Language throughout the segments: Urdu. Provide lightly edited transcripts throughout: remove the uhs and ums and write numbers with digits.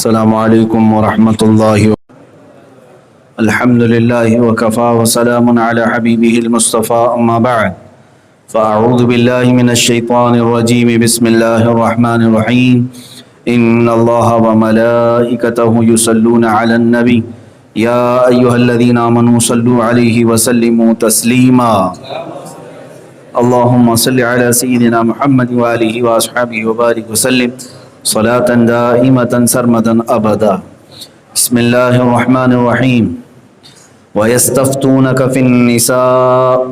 السلام علیکم ورحمۃ اللہ الحمد للہ وکفا وسلام علی حبیبہ المصطفى اما بعد فاعوذ باللہ من الشیطان الرجیم بسم اللہ الرحمن الرحیم ان اللہ وملائکتہ یصلون علی النبی یا ایہا الذین آمنوا صلوا علیہ وسلموا تسلیما اللہم صل علی سیدنا محمد وآلہ واصحابہ وبارک وسلم صلاة دائمة سرمدا ابدا بسم اللہ الرحمن الرحیم وَيَسْتَفْتُونَكَ فِي النِّسَاءِ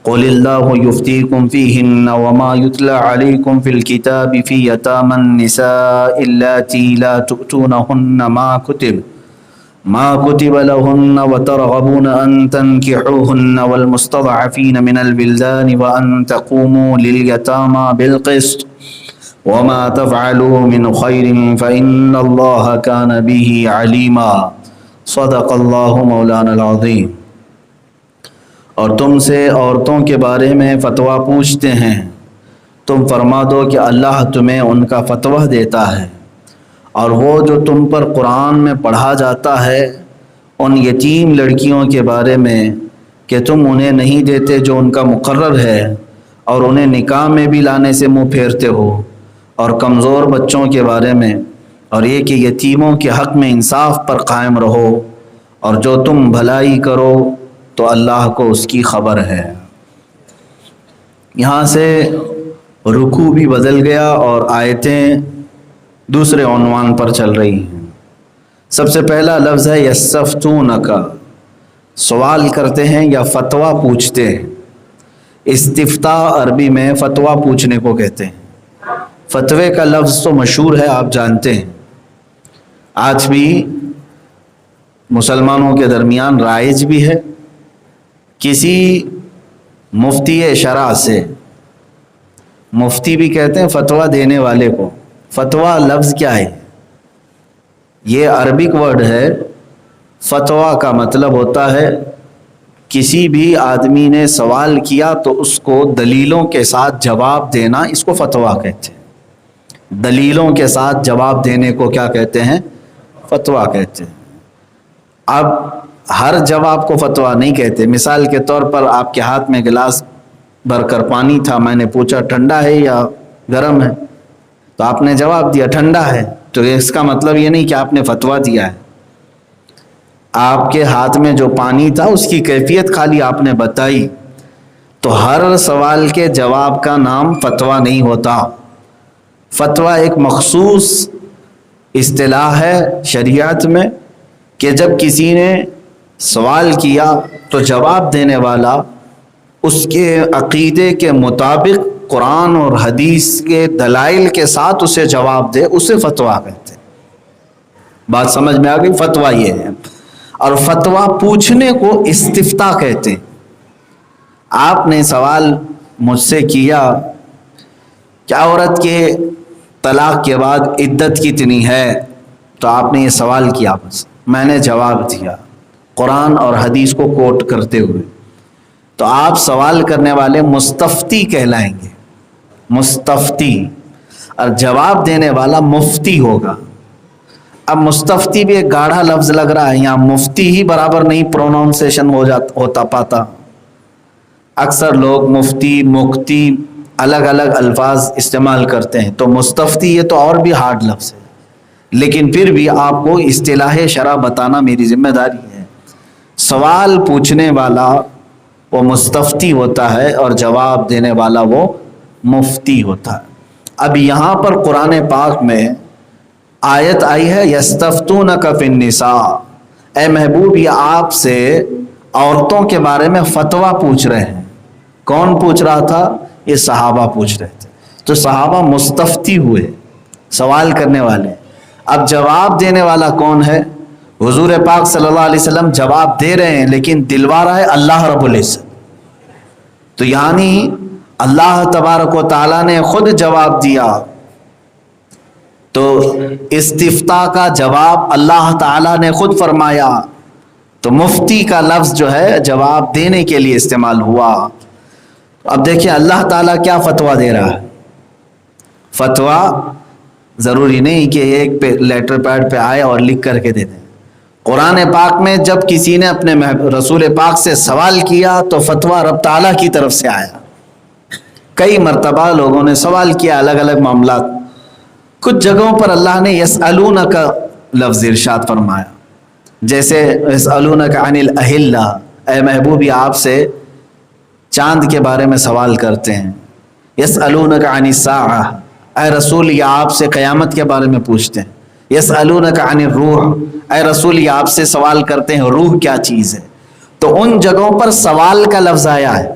قُلِ اللَّهُ يُفْتِيكُمْ فِيهِنَّ وَمَا يُتْلَى عَلَيْكُمْ فِي الْكِتَابِ فِي يَتَامَى النِّسَاءِ اللَّاتِي لَا تُؤْتُونَهُنَّ ما كتب لهن وترغبون أن تنكحوهن والمستضعفين من البلدان وأن تقوموا لليتامى بالقسط وما تفعلوا من خير فإن الله كان به عليما صدق اللہ مولانا العظیم۔ اور تم سے عورتوں کے بارے میں فتویٰ پوچھتے ہیں، تم فرما دو کہ اللہ تمہیں ان کا فتویٰ دیتا ہے، اور وہ جو تم پر قرآن میں پڑھا جاتا ہے ان یتیم لڑکیوں کے بارے میں کہ تم انہیں نہیں دیتے جو ان کا مقرر ہے، اور انہیں نکاح میں بھی لانے سے منہ پھیرتے ہو، اور کمزور بچوں کے بارے میں، اور یہ کہ یتیموں کے حق میں انصاف پر قائم رہو، اور جو تم بھلائی کرو تو اللہ کو اس کی خبر ہے۔ یہاں سے رکوع بھی بدل گیا اور آیتیں دوسرے عنوان پر چل رہی ہیں۔ سب سے پہلا لفظ ہے یستفتونک، سوال کرتے ہیں یا فتویٰ پوچھتے ہیں۔ استفتاء عربی میں فتویٰ پوچھنے کو کہتے ہیں۔ فتوے کا لفظ تو مشہور ہے، آپ جانتے ہیں، آج بھی مسلمانوں کے درمیان رائج بھی ہے۔ کسی مفتی شرع سے، مفتی بھی کہتے ہیں فتویٰ دینے والے کو۔ فتویٰ لفظ کیا ہے؟ یہ عربک ورڈ ہے۔ فتویٰ کا مطلب ہوتا ہے کسی بھی آدمی نے سوال کیا تو اس کو دلیلوں کے ساتھ جواب دینا، اس کو فتویٰ کہتے ہیں۔ دلیلوں کے ساتھ جواب دینے کو کیا کہتے ہیں؟ فتویٰ کہتے ہیں۔ اب ہر جواب کو فتویٰ نہیں کہتے۔ مثال کے طور پر آپ کے ہاتھ میں گلاس بھر کر پانی تھا، میں نے پوچھا ٹھنڈا ہے یا گرم ہے، تو آپ نے جواب دیا ٹھنڈا ہے، تو اس کا مطلب یہ نہیں کہ آپ نے فتویٰ دیا ہے۔ آپ کے ہاتھ میں جو پانی تھا اس کی کیفیت خالی آپ نے بتائی، تو ہر سوال کے جواب کا نام فتویٰ نہیں ہوتا۔ فتویٰ ایک مخصوص اصطلاح ہے شریعت میں کہ جب کسی نے سوال کیا تو جواب دینے والا اس کے عقیدے کے مطابق قرآن اور حدیث کے دلائل کے ساتھ اسے جواب دے، اسے فتویٰ کہتے ہیں۔ بات سمجھ میں آ گئی؟ فتویٰ یہ ہے۔ اور فتویٰ پوچھنے کو استفتاء کہتے ہیں۔ آپ نے سوال مجھ سے کیا کہ عورت کے طلاق کے بعد عدت کتنی ہے، تو آپ نے یہ سوال کیا، بس میں نے جواب دیا قرآن اور حدیث کو کوٹ کرتے ہوئے، تو آپ سوال کرنے والے مستفتی کہلائیں گے، مستفتی، اور جواب دینے والا مفتی ہوگا۔ اب مستفتی بھی ایک گاڑھا لفظ لگ رہا ہے، یہاں مفتی ہی برابر نہیں پروناؤنسیشن ہوتا پاتا۔ اکثر لوگ مفتی، مکتی الگ الگ الفاظ استعمال کرتے ہیں، تو مستفتی یہ تو اور بھی ہارڈ لفظ ہے، لیکن پھر بھی آپ کو اصطلاح شرع بتانا میری ذمہ داری ہے۔ سوال پوچھنے والا وہ مستفتی ہوتا ہے اور جواب دینے والا وہ مفتی ہوتا ہے۔ اب یہاں پر قرآن پاک میں آیت آئی ہے یستفتونک فی النساء، اے محبوب یہ آپ سے عورتوں کے بارے میں فتویٰ پوچھ رہے ہیں۔ کون پوچھ رہا تھا؟ یہ صحابہ پوچھ رہے تھے، تو صحابہ مستفتی ہوئے، سوال کرنے والے۔ اب جواب دینے والا کون ہے؟ حضور پاک صلی اللہ علیہ وسلم جواب دے رہے ہیں، لیکن دلوا رہا ہے اللہ رب العزت۔ تو یعنی اللہ تبارک و تعالیٰ نے خود جواب دیا، تو استفتاء کا جواب اللہ تعالیٰ نے خود فرمایا، تو مفتی کا لفظ جو ہے جواب دینے کے لیے استعمال ہوا۔ اب دیکھیں اللہ تعالیٰ کیا فتویٰ دے رہا ہے۔ فتویٰ ضروری نہیں کہ ایک لیٹر پیڈ پہ آئے اور لکھ کر کے دے دیں. قرآن پاک میں جب کسی نے اپنے رسول پاک سے سوال کیا تو فتویٰ رب تعالیٰ کی طرف سے آیا. کئی مرتبہ لوگوں نے سوال کیا الگ الگ معاملات. کچھ جگہوں پر اللہ نے یسألونک لفظ ارشاد فرمایا, جیسے یسألونک عن الاہلہ, اے محبوب یہ آپ سے چاند کے بارے میں سوال کرتے ہیں. یسألونک عن الساعہ, اے رسول یہ آپ سے قیامت کے بارے میں پوچھتے ہیں. یسألونک عن الروح, اے رسول یہ آپ سے سوال کرتے ہیں روح کیا چیز ہے. تو ان جگہوں پر سوال کا لفظ آیا ہے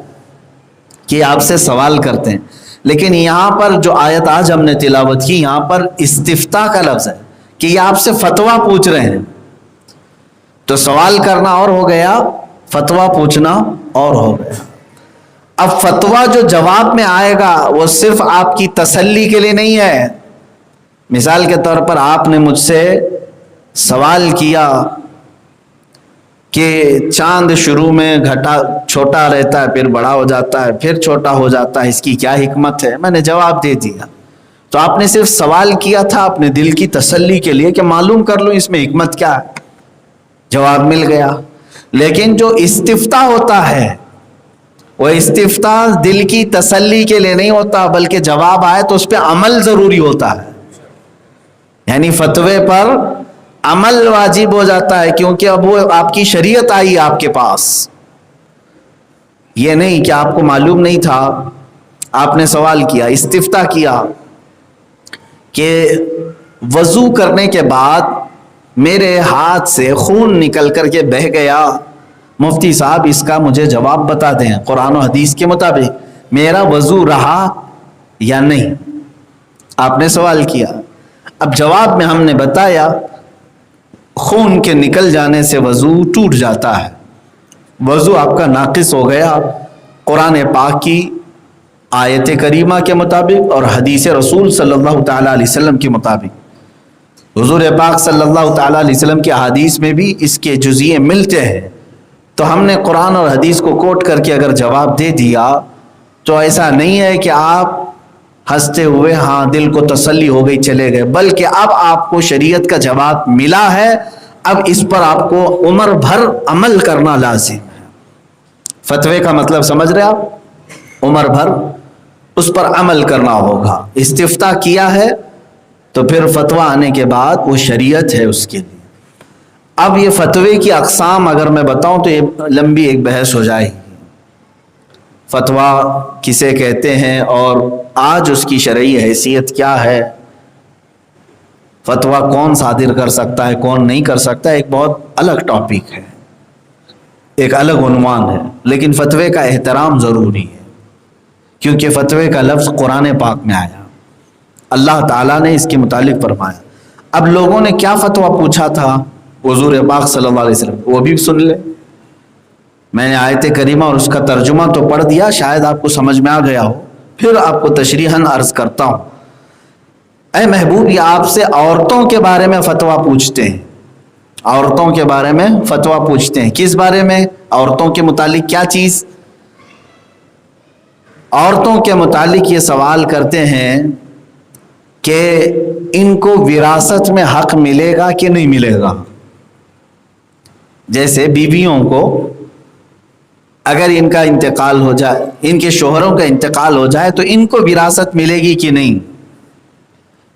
کہ آپ سے سوال کرتے ہیں. لیکن یہاں پر جو آیت آج ہم نے تلاوت کی, یہاں پر استفتاء کا لفظ ہے کہ یہ آپ سے فتویٰ پوچھ رہے ہیں. تو سوال کرنا اور ہو گیا, فتویٰ پوچھنا اور ہو گیا. اب فتویٰ جو جواب میں آئے گا وہ صرف آپ کی تسلی کے لیے نہیں ہے. مثال کے طور پر آپ نے مجھ سے سوال کیا کہ چاند شروع میں چھوٹا رہتا ہے, پھر بڑا ہو جاتا ہے, پھر چھوٹا ہو جاتا ہے, اس کی کیا حکمت ہے. میں نے جواب دے دیا. تو آپ نے صرف سوال کیا تھا اپنے دل کی تسلی کے لیے کہ معلوم کر لوں اس میں حکمت کیا ہے. جواب مل گیا. لیکن جو استفتاء ہوتا ہے وہ استفتاء دل کی تسلی کے لیے نہیں ہوتا, بلکہ جواب آئے تو اس پہ عمل ضروری ہوتا ہے. یعنی فتوے پر عمل واجب ہو جاتا ہے, کیونکہ اب وہ آپ کی شریعت آئی آپ کے پاس. یہ نہیں کہ آپ کو معلوم نہیں تھا, آپ نے سوال کیا, استفتاء کیا کہ وضو کرنے کے بعد میرے ہاتھ سے خون نکل کر کے بہہ گیا, مفتی صاحب اس کا مجھے جواب بتا دیں قرآن و حدیث کے مطابق میرا وضو رہا یا نہیں. آپ نے سوال کیا. اب جواب میں ہم نے بتایا خون کے نکل جانے سے وضو ٹوٹ جاتا ہے, وضو آپ کا ناقص ہو گیا قرآن پاک کی آیت کریمہ کے مطابق اور حدیث رسول صلی اللہ تعالیٰ علیہ وسلم کے مطابق. حضور پاک صلی اللہ تعالیٰ علیہ وسلم کے حدیث میں بھی اس کے جزئیے ملتے ہیں. تو ہم نے قرآن اور حدیث کو کوٹ کر کے اگر جواب دے دیا تو ایسا نہیں ہے کہ آپ ہنستے ہوئے ہاں دل کو تسلی ہو گئی چلے گئے, بلکہ اب آپ کو شریعت کا جواب ملا ہے, اب اس پر آپ کو عمر بھر عمل کرنا لازم ہے. فتوے کا مطلب سمجھ رہے آپ, عمر بھر اس پر عمل کرنا ہوگا. استفتاء کیا ہے تو پھر فتویٰ آنے کے بعد وہ شریعت ہے اس کے لیے. اب یہ فتوے کی اقسام اگر میں بتاؤں تو یہ لمبی ایک بحث ہو جائے گی. فتویٰ کسے کہتے ہیں اور آج اس کی شرعی حیثیت کیا ہے, فتویٰ کون صادر کر سکتا ہے کون نہیں کر سکتا, ایک بہت الگ ٹاپک ہے, ایک الگ عنوان ہے. لیکن فتوے کا احترام ضروری ہے کیونکہ فتوے کا لفظ قرآن پاک میں آیا, اللہ تعالیٰ نے اس کے متعلق فرمایا. اب لوگوں نے کیا فتویٰ پوچھا تھا حضور پاک صلی اللہ علیہ وسلم, وہ بھی سن لے. میں نے آیت کریمہ اور اس کا ترجمہ تو پڑھ دیا, شاید آپ کو سمجھ میں آ گیا ہو, پھر آپ کو تشریحاً عرض کرتا ہوں. اے محبوب یہ آپ سے عورتوں کے بارے میں فتویٰ پوچھتے ہیں, عورتوں کے بارے میں فتویٰ پوچھتے ہیں. کس بارے میں؟ عورتوں کے متعلق کیا چیز؟ عورتوں کے متعلق یہ سوال کرتے ہیں کہ ان کو وراثت میں حق ملے گا کہ نہیں ملے گا. جیسے بیویوں کو اگر ان کا انتقال ہو جائے, ان کے شوہروں کا انتقال ہو جائے تو ان کو وراثت ملے گی کہ نہیں,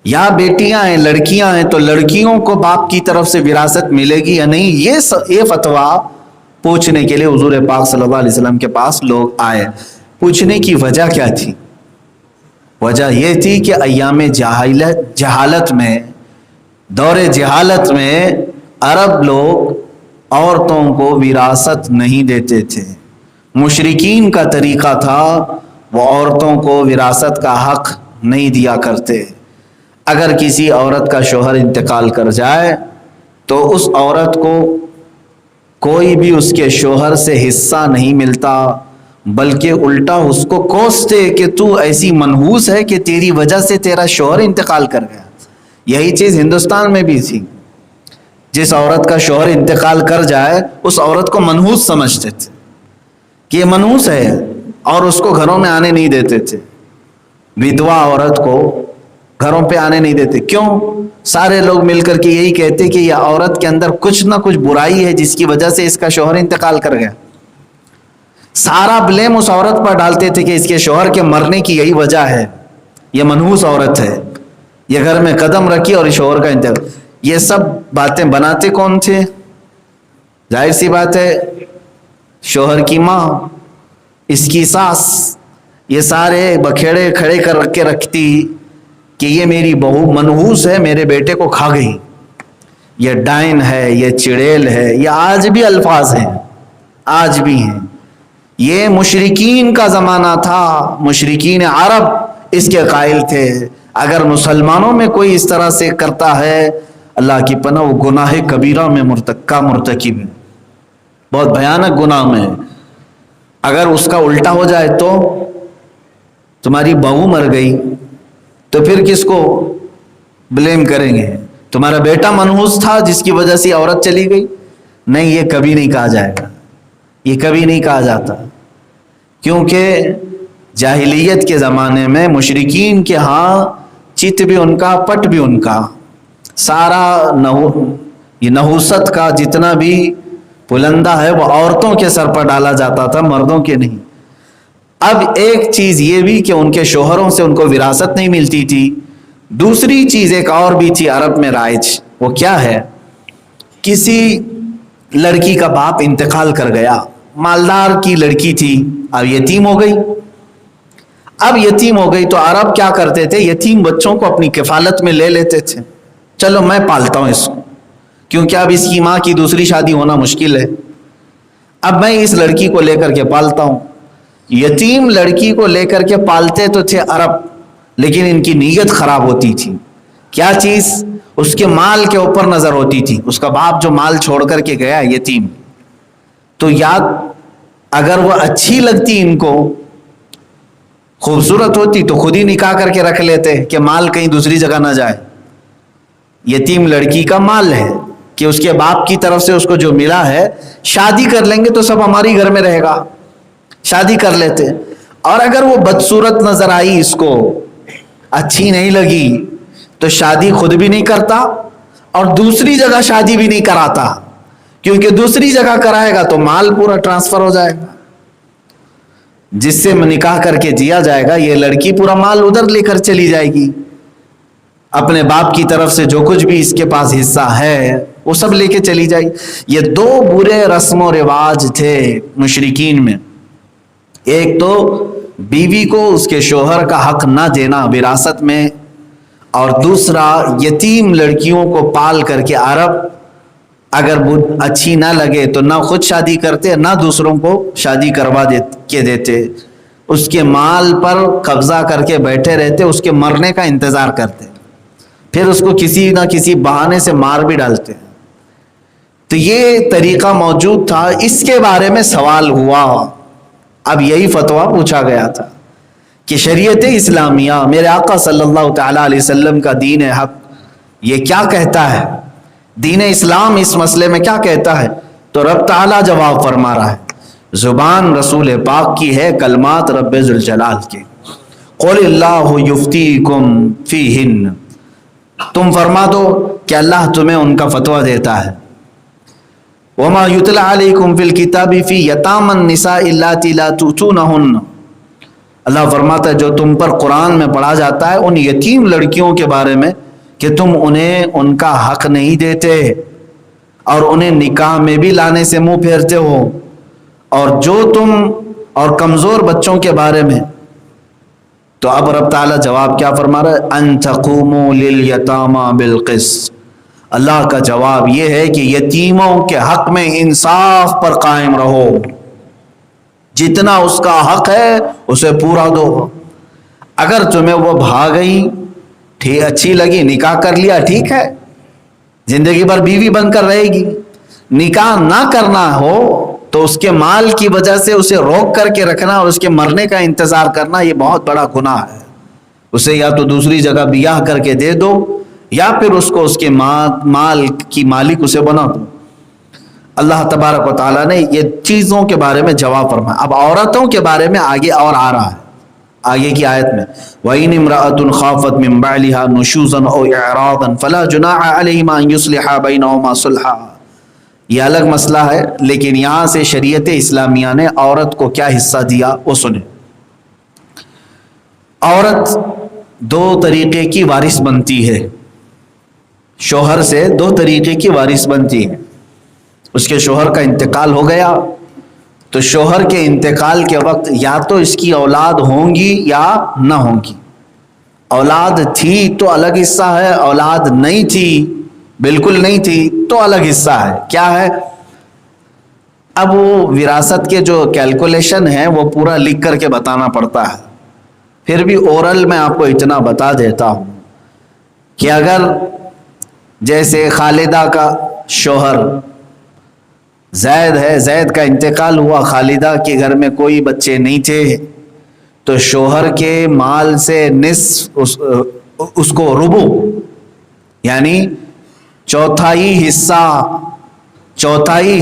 یا بیٹیاں ہیں لڑکیاں ہیں تو لڑکیوں کو باپ کی طرف سے وراثت ملے گی یا نہیں. یہ فتویٰ پوچھنے کے لیے حضور پاک صلی اللہ علیہ وسلم کے پاس لوگ آئے. پوچھنے کی وجہ کیا تھی؟ وجہ یہ تھی کہ ایام جہالت میں, دور جہالت میں عرب لوگ عورتوں کو وراثت نہیں دیتے تھے. مشرکین کا طریقہ تھا, وہ عورتوں کو وراثت کا حق نہیں دیا کرتے. اگر کسی عورت کا شوہر انتقال کر جائے تو اس عورت کو کوئی بھی اس کے شوہر سے حصہ نہیں ملتا, بلکہ الٹا اس کو کوستے کہ تو ایسی منحوس ہے کہ تیری وجہ سے تیرا شوہر انتقال کر گیا. یہی چیز ہندوستان میں بھی تھی. جس عورت کا شوہر انتقال کر جائے اس عورت کو منحوس سمجھتے تھے کہ یہ منحوس ہے, اور اس کو گھروں میں آنے نہیں دیتے تھے. ودوا عورت کو گھروں پہ آنے نہیں دیتے. کیوں؟ سارے لوگ مل کر کے یہی کہتے کہ یہ عورت کے اندر کچھ نہ کچھ برائی ہے جس کی وجہ سے اس کا شوہر انتقال کر گیا. سارا بلیم اس عورت پر ڈالتے تھے کہ اس کے شوہر کے مرنے کی یہی وجہ ہے, یہ منحوس عورت ہے, یہ گھر میں قدم رکھی اور شوہر کا انتقال. یہ سب باتیں بناتے کون تھے؟ ظاہر سی بات ہے شوہر کی ماں, اس کی ساس, یہ سارے بکھیڑے کھڑے کر رکھ کے رکھتی کہ یہ میری بہو منحوس ہے, میرے بیٹے کو کھا گئی, یہ ڈائن ہے, یہ چڑیل ہے. یہ آج بھی الفاظ ہیں, آج بھی ہیں. یہ مشرکین کا زمانہ تھا, مشرکین عرب اس کے قائل تھے. اگر مسلمانوں میں کوئی اس طرح سے کرتا ہے, اللہ کی پناہ, وہ گناہ کبیرہ میں مرتکب ہے, بہت بھیانک گناہ میں. اگر اس کا الٹا ہو جائے تو تمہاری بہو مر گئی تو پھر کس کو بلیم کریں گے؟ تمہارا بیٹا منحوس تھا جس کی وجہ سے عورت چلی گئی؟ نہیں, یہ کبھی نہیں کہا جائے گا, یہ کبھی نہیں کہا جاتا. کیونکہ جاہلیت کے زمانے میں مشرکین کے ہاں چت بھی ان کا, پٹ بھی ان کا, سارا یہ نحوست کا جتنا بھی بلندہ ہے وہ عورتوں کے سر پر ڈالا جاتا تھا, مردوں کے نہیں. اب ایک چیز یہ بھی کہ ان کے شوہروں سے ان کو وراثت نہیں ملتی تھی. دوسری چیز ایک اور بھی تھی عرب میں رائج, وہ کیا ہے؟ کسی لڑکی کا باپ انتقال کر گیا, مالدار کی لڑکی تھی, اب یتیم ہو گئی. اب یتیم ہو گئی تو عرب کیا کرتے تھے, یتیم بچوں کو اپنی کفالت میں لے لیتے تھے. چلو میں پالتا ہوں اس کو, کیونکہ اب اس کی ماں کی دوسری شادی ہونا مشکل ہے, اب میں اس لڑکی کو لے کر کے پالتا ہوں. یتیم لڑکی کو لے کر کے پالتے تو تھے عرب, لیکن ان کی نیت خراب ہوتی تھی. کیا چیز؟ اس کے مال کے اوپر نظر ہوتی تھی. اس کا باپ جو مال چھوڑ کر کے گیا یتیم, تو یاد اگر وہ اچھی لگتی ان کو, خوبصورت ہوتی, تو خود ہی نکاح کر کے رکھ لیتے کہ مال کہیں دوسری جگہ نہ جائے. یتیم لڑکی کا مال ہے کہ اس کے باپ کی طرف سے اس کو جو ملا ہے, شادی کر لیں گے تو سب ہماری گھر میں رہے گا, شادی کر لیتے. اور اگر وہ بدصورت نظر آئی, اس کو اچھی نہیں لگی, تو شادی خود بھی نہیں کرتا اور دوسری جگہ شادی بھی نہیں کراتا, کیونکہ دوسری جگہ کرائے گا تو مال پورا ٹرانسفر ہو جائے گا, جس سے نکاح کر کے جیا جائے گا. یہ لڑکی پورا مال ادھر لے کر چلی جائے گی, اپنے باپ کی طرف سے جو کچھ بھی اس کے پاس حصہ ہے وہ سب لے کے چلی جائے. یہ دو برے رسم و رواج تھے مشرکین میں. ایک تو بیوی کو اس کے شوہر کا حق نہ دینا وراثت میں, اور دوسرا یتیم لڑکیوں کو پال کر کے عرب اگر اچھی نہ لگے تو نہ خود شادی کرتے, نہ دوسروں کو شادی کروا دیتے. اس کے مال پر قبضہ کر کے بیٹھے رہتے, اس کے مرنے کا انتظار کرتے, پھر اس کو کسی نہ کسی بہانے سے مار بھی ڈالتے. تو یہ طریقہ موجود تھا. اس کے بارے میں سوال ہوا, اب یہی فتویٰ پوچھا گیا تھا کہ شریعت اسلامیہ, میرے آقا صلی اللہ تعالیٰ علیہ وسلم کا دین حق, یہ کیا کہتا ہے؟ دین اسلام اس مسئلے میں کیا کہتا ہے؟ تو رب تعالیٰ جواب فرما رہا ہے, زبان رسول پاک کی ہے, کلمات رب ذوالجلال کے. قل اللہ یفتیکم فیہن, تم فرما دو کہ اللہ تمہیں ان کا فتویٰ دیتا ہے. وما یتلی علیکم فی الکتاب فی یتامی النساء اللاتی لا تؤتونہن, اللہ فرماتا ہے جو تم پر قرآن میں پڑھا جاتا ہے ان یتیم لڑکیوں کے بارے میں کہ تم انہیں ان کا حق نہیں دیتے اور انہیں نکاح میں بھی لانے سے منہ پھیرتے ہو. اور جو تم اور کمزور بچوں کے بارے میں, تو اب رب تعالیٰ جواب کیا فرما رہا ہے؟ ان تقوموا للیتامی بالقسط, اللہ کا جواب یہ ہے کہ یتیموں کے حق میں انصاف پر قائم رہو, جتنا اس کا حق ہے اسے پورا دو. اگر تمہیں وہ بھاگ گئی, ٹھیک اچھی لگی, نکاح کر لیا, ٹھیک ہے, زندگی بھر بیوی بن کر رہے گی. نکاح نہ کرنا ہو تو اس کے مال کی وجہ سے اسے روک کر کے رکھنا اور اس کے مرنے کا انتظار کرنا, یہ بہت بڑا گناہ ہے. اسے یا تو دوسری جگہ بیاہ کر کے دے دو, یا پھر اس کو اس کے مال کی مالک اسے بنا دو. اللہ تبارک و تعالیٰ نے یہ چیزوں کے بارے میں جواب فرمایا. اب عورتوں کے بارے میں آگے اور آ رہا ہے. آگے کی آیت میں وَإِنِ امْرَأَةٌ خَافَتْ مِنْ بَعْلِهَا نُشُوزًا أَوْ إِعْرَاضًا فَلَا جُنَاحَ عَلَيْهِمَا أَنْ يُصْلِحَا بَيْنَهُمَا صُلْحًا۔ یہ الگ مسئلہ ہے، لیکن یہاں سے شریعت اسلامیہ نے عورت کو کیا حصہ دیا وہ سنیں۔ عورت دو طریقے کی وارث بنتی ہے، شوہر سے دو طریقے کی وارث بنتی ہے۔ اس کے شوہر کا انتقال ہو گیا تو شوہر کے انتقال کے وقت یا تو اس کی اولاد ہوں گی یا نہ ہوں گی۔ اولاد تھی تو الگ حصہ ہے، اولاد نہیں تھی، بالکل نہیں تھی تو الگ حصہ ہے۔ کیا ہے؟ اب وہ وراثت کے جو کیلکولیشن ہے وہ پورا لکھ کر کے بتانا پڑتا ہے، پھر بھی اورل میں آپ کو اتنا بتا دیتا ہوں کہ اگر جیسے خالدہ کا شوہر زید ہے، زید کا انتقال ہوا، خالدہ کے گھر میں کوئی بچے نہیں تھے، تو شوہر کے مال سے نصف اس کو ربع یعنی چوتھائی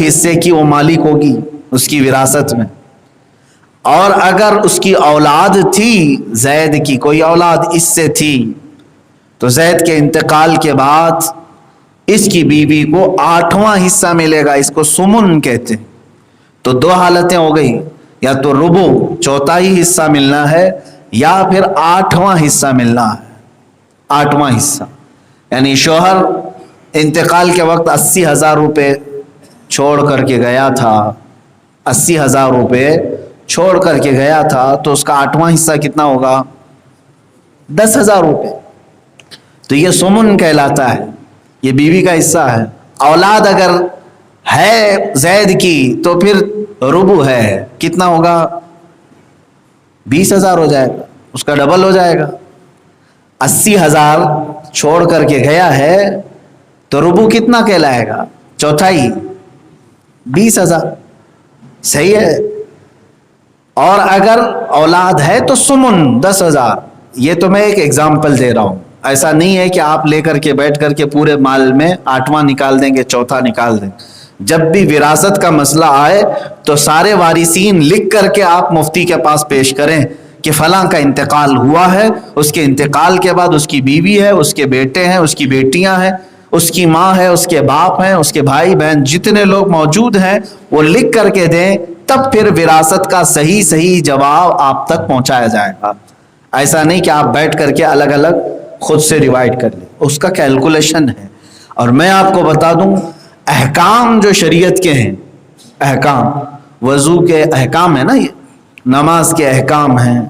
حصے کی وہ مالک ہوگی اس کی وراثت میں۔ اور اگر اس کی اولاد تھی، زید کی کوئی اولاد اس سے تھی، تو زید کے انتقال کے بعد اس کی بیوی کو 8واں حصہ ملے گا، اس کو سمن کہتے ہیں۔ تو دو حالتیں ہو گئی، یا تو ربع چوتھائی حصہ ملنا ہے یا پھر 8واں حصہ ملنا ہے۔ 8واں حصہ یعنی شوہر انتقال کے وقت 80,000 روپے چھوڑ کر کے گیا تھا، 80,000 روپے چھوڑ کر کے گیا تھا، تو اس کا 8واں حصہ کتنا ہوگا؟ 10,000 روپے۔ تو یہ سمن کہلاتا ہے، یہ بیوی کا حصہ ہے۔ اولاد اگر ہے زید کی تو پھر ربع ہے، کتنا ہوگا؟ 20,000 ہو جائے گا، اس کا ڈبل ہو جائے گا۔ 80,000 چھوڑ کر کے گیا ہے تو ربع کتنا کہلائے گا؟ چوتھائی، 20,000، صحیح ہے۔ اور اگر اولاد ہے تو سمن 10,000۔ یہ تو میں ایک ایگزامپل دے رہا ہوں، ایسا نہیں ہے کہ آپ لے کر کے بیٹھ کر کے پورے مال میں 8واں نکال دیں گے، چوتھا نکال دیں گے۔ جب بھی وراثت کا مسئلہ آئے تو سارے وارثین لکھ کر کے آپ مفتی کے پاس پیش کریں کہ فلاں کا انتقال ہوا ہے، اس کے انتقال کے بعد اس کی بیوی ہے، اس کے بیٹے ہیں، اس کی بیٹیاں ہیں، اس کی ماں ہے، اس کے باپ ہیں، اس کے بھائی بہن، جتنے لوگ موجود ہیں وہ لکھ کر کے دیں، تب پھر وراثت کا صحیح جواب آپ تک پہنچایا جائے گا۔ ایسا نہیں کہ آپ بیٹھ کر کے الگ الگ خود سے ڈیوائیڈ کر لیں، اس کا کیلکولیشن ہے۔ اور میں آپ کو بتا دوں، احکام جو شریعت کے ہیں، احکام وضو کے احکام ہیں نا، یہ نماز کے احکام ہیں،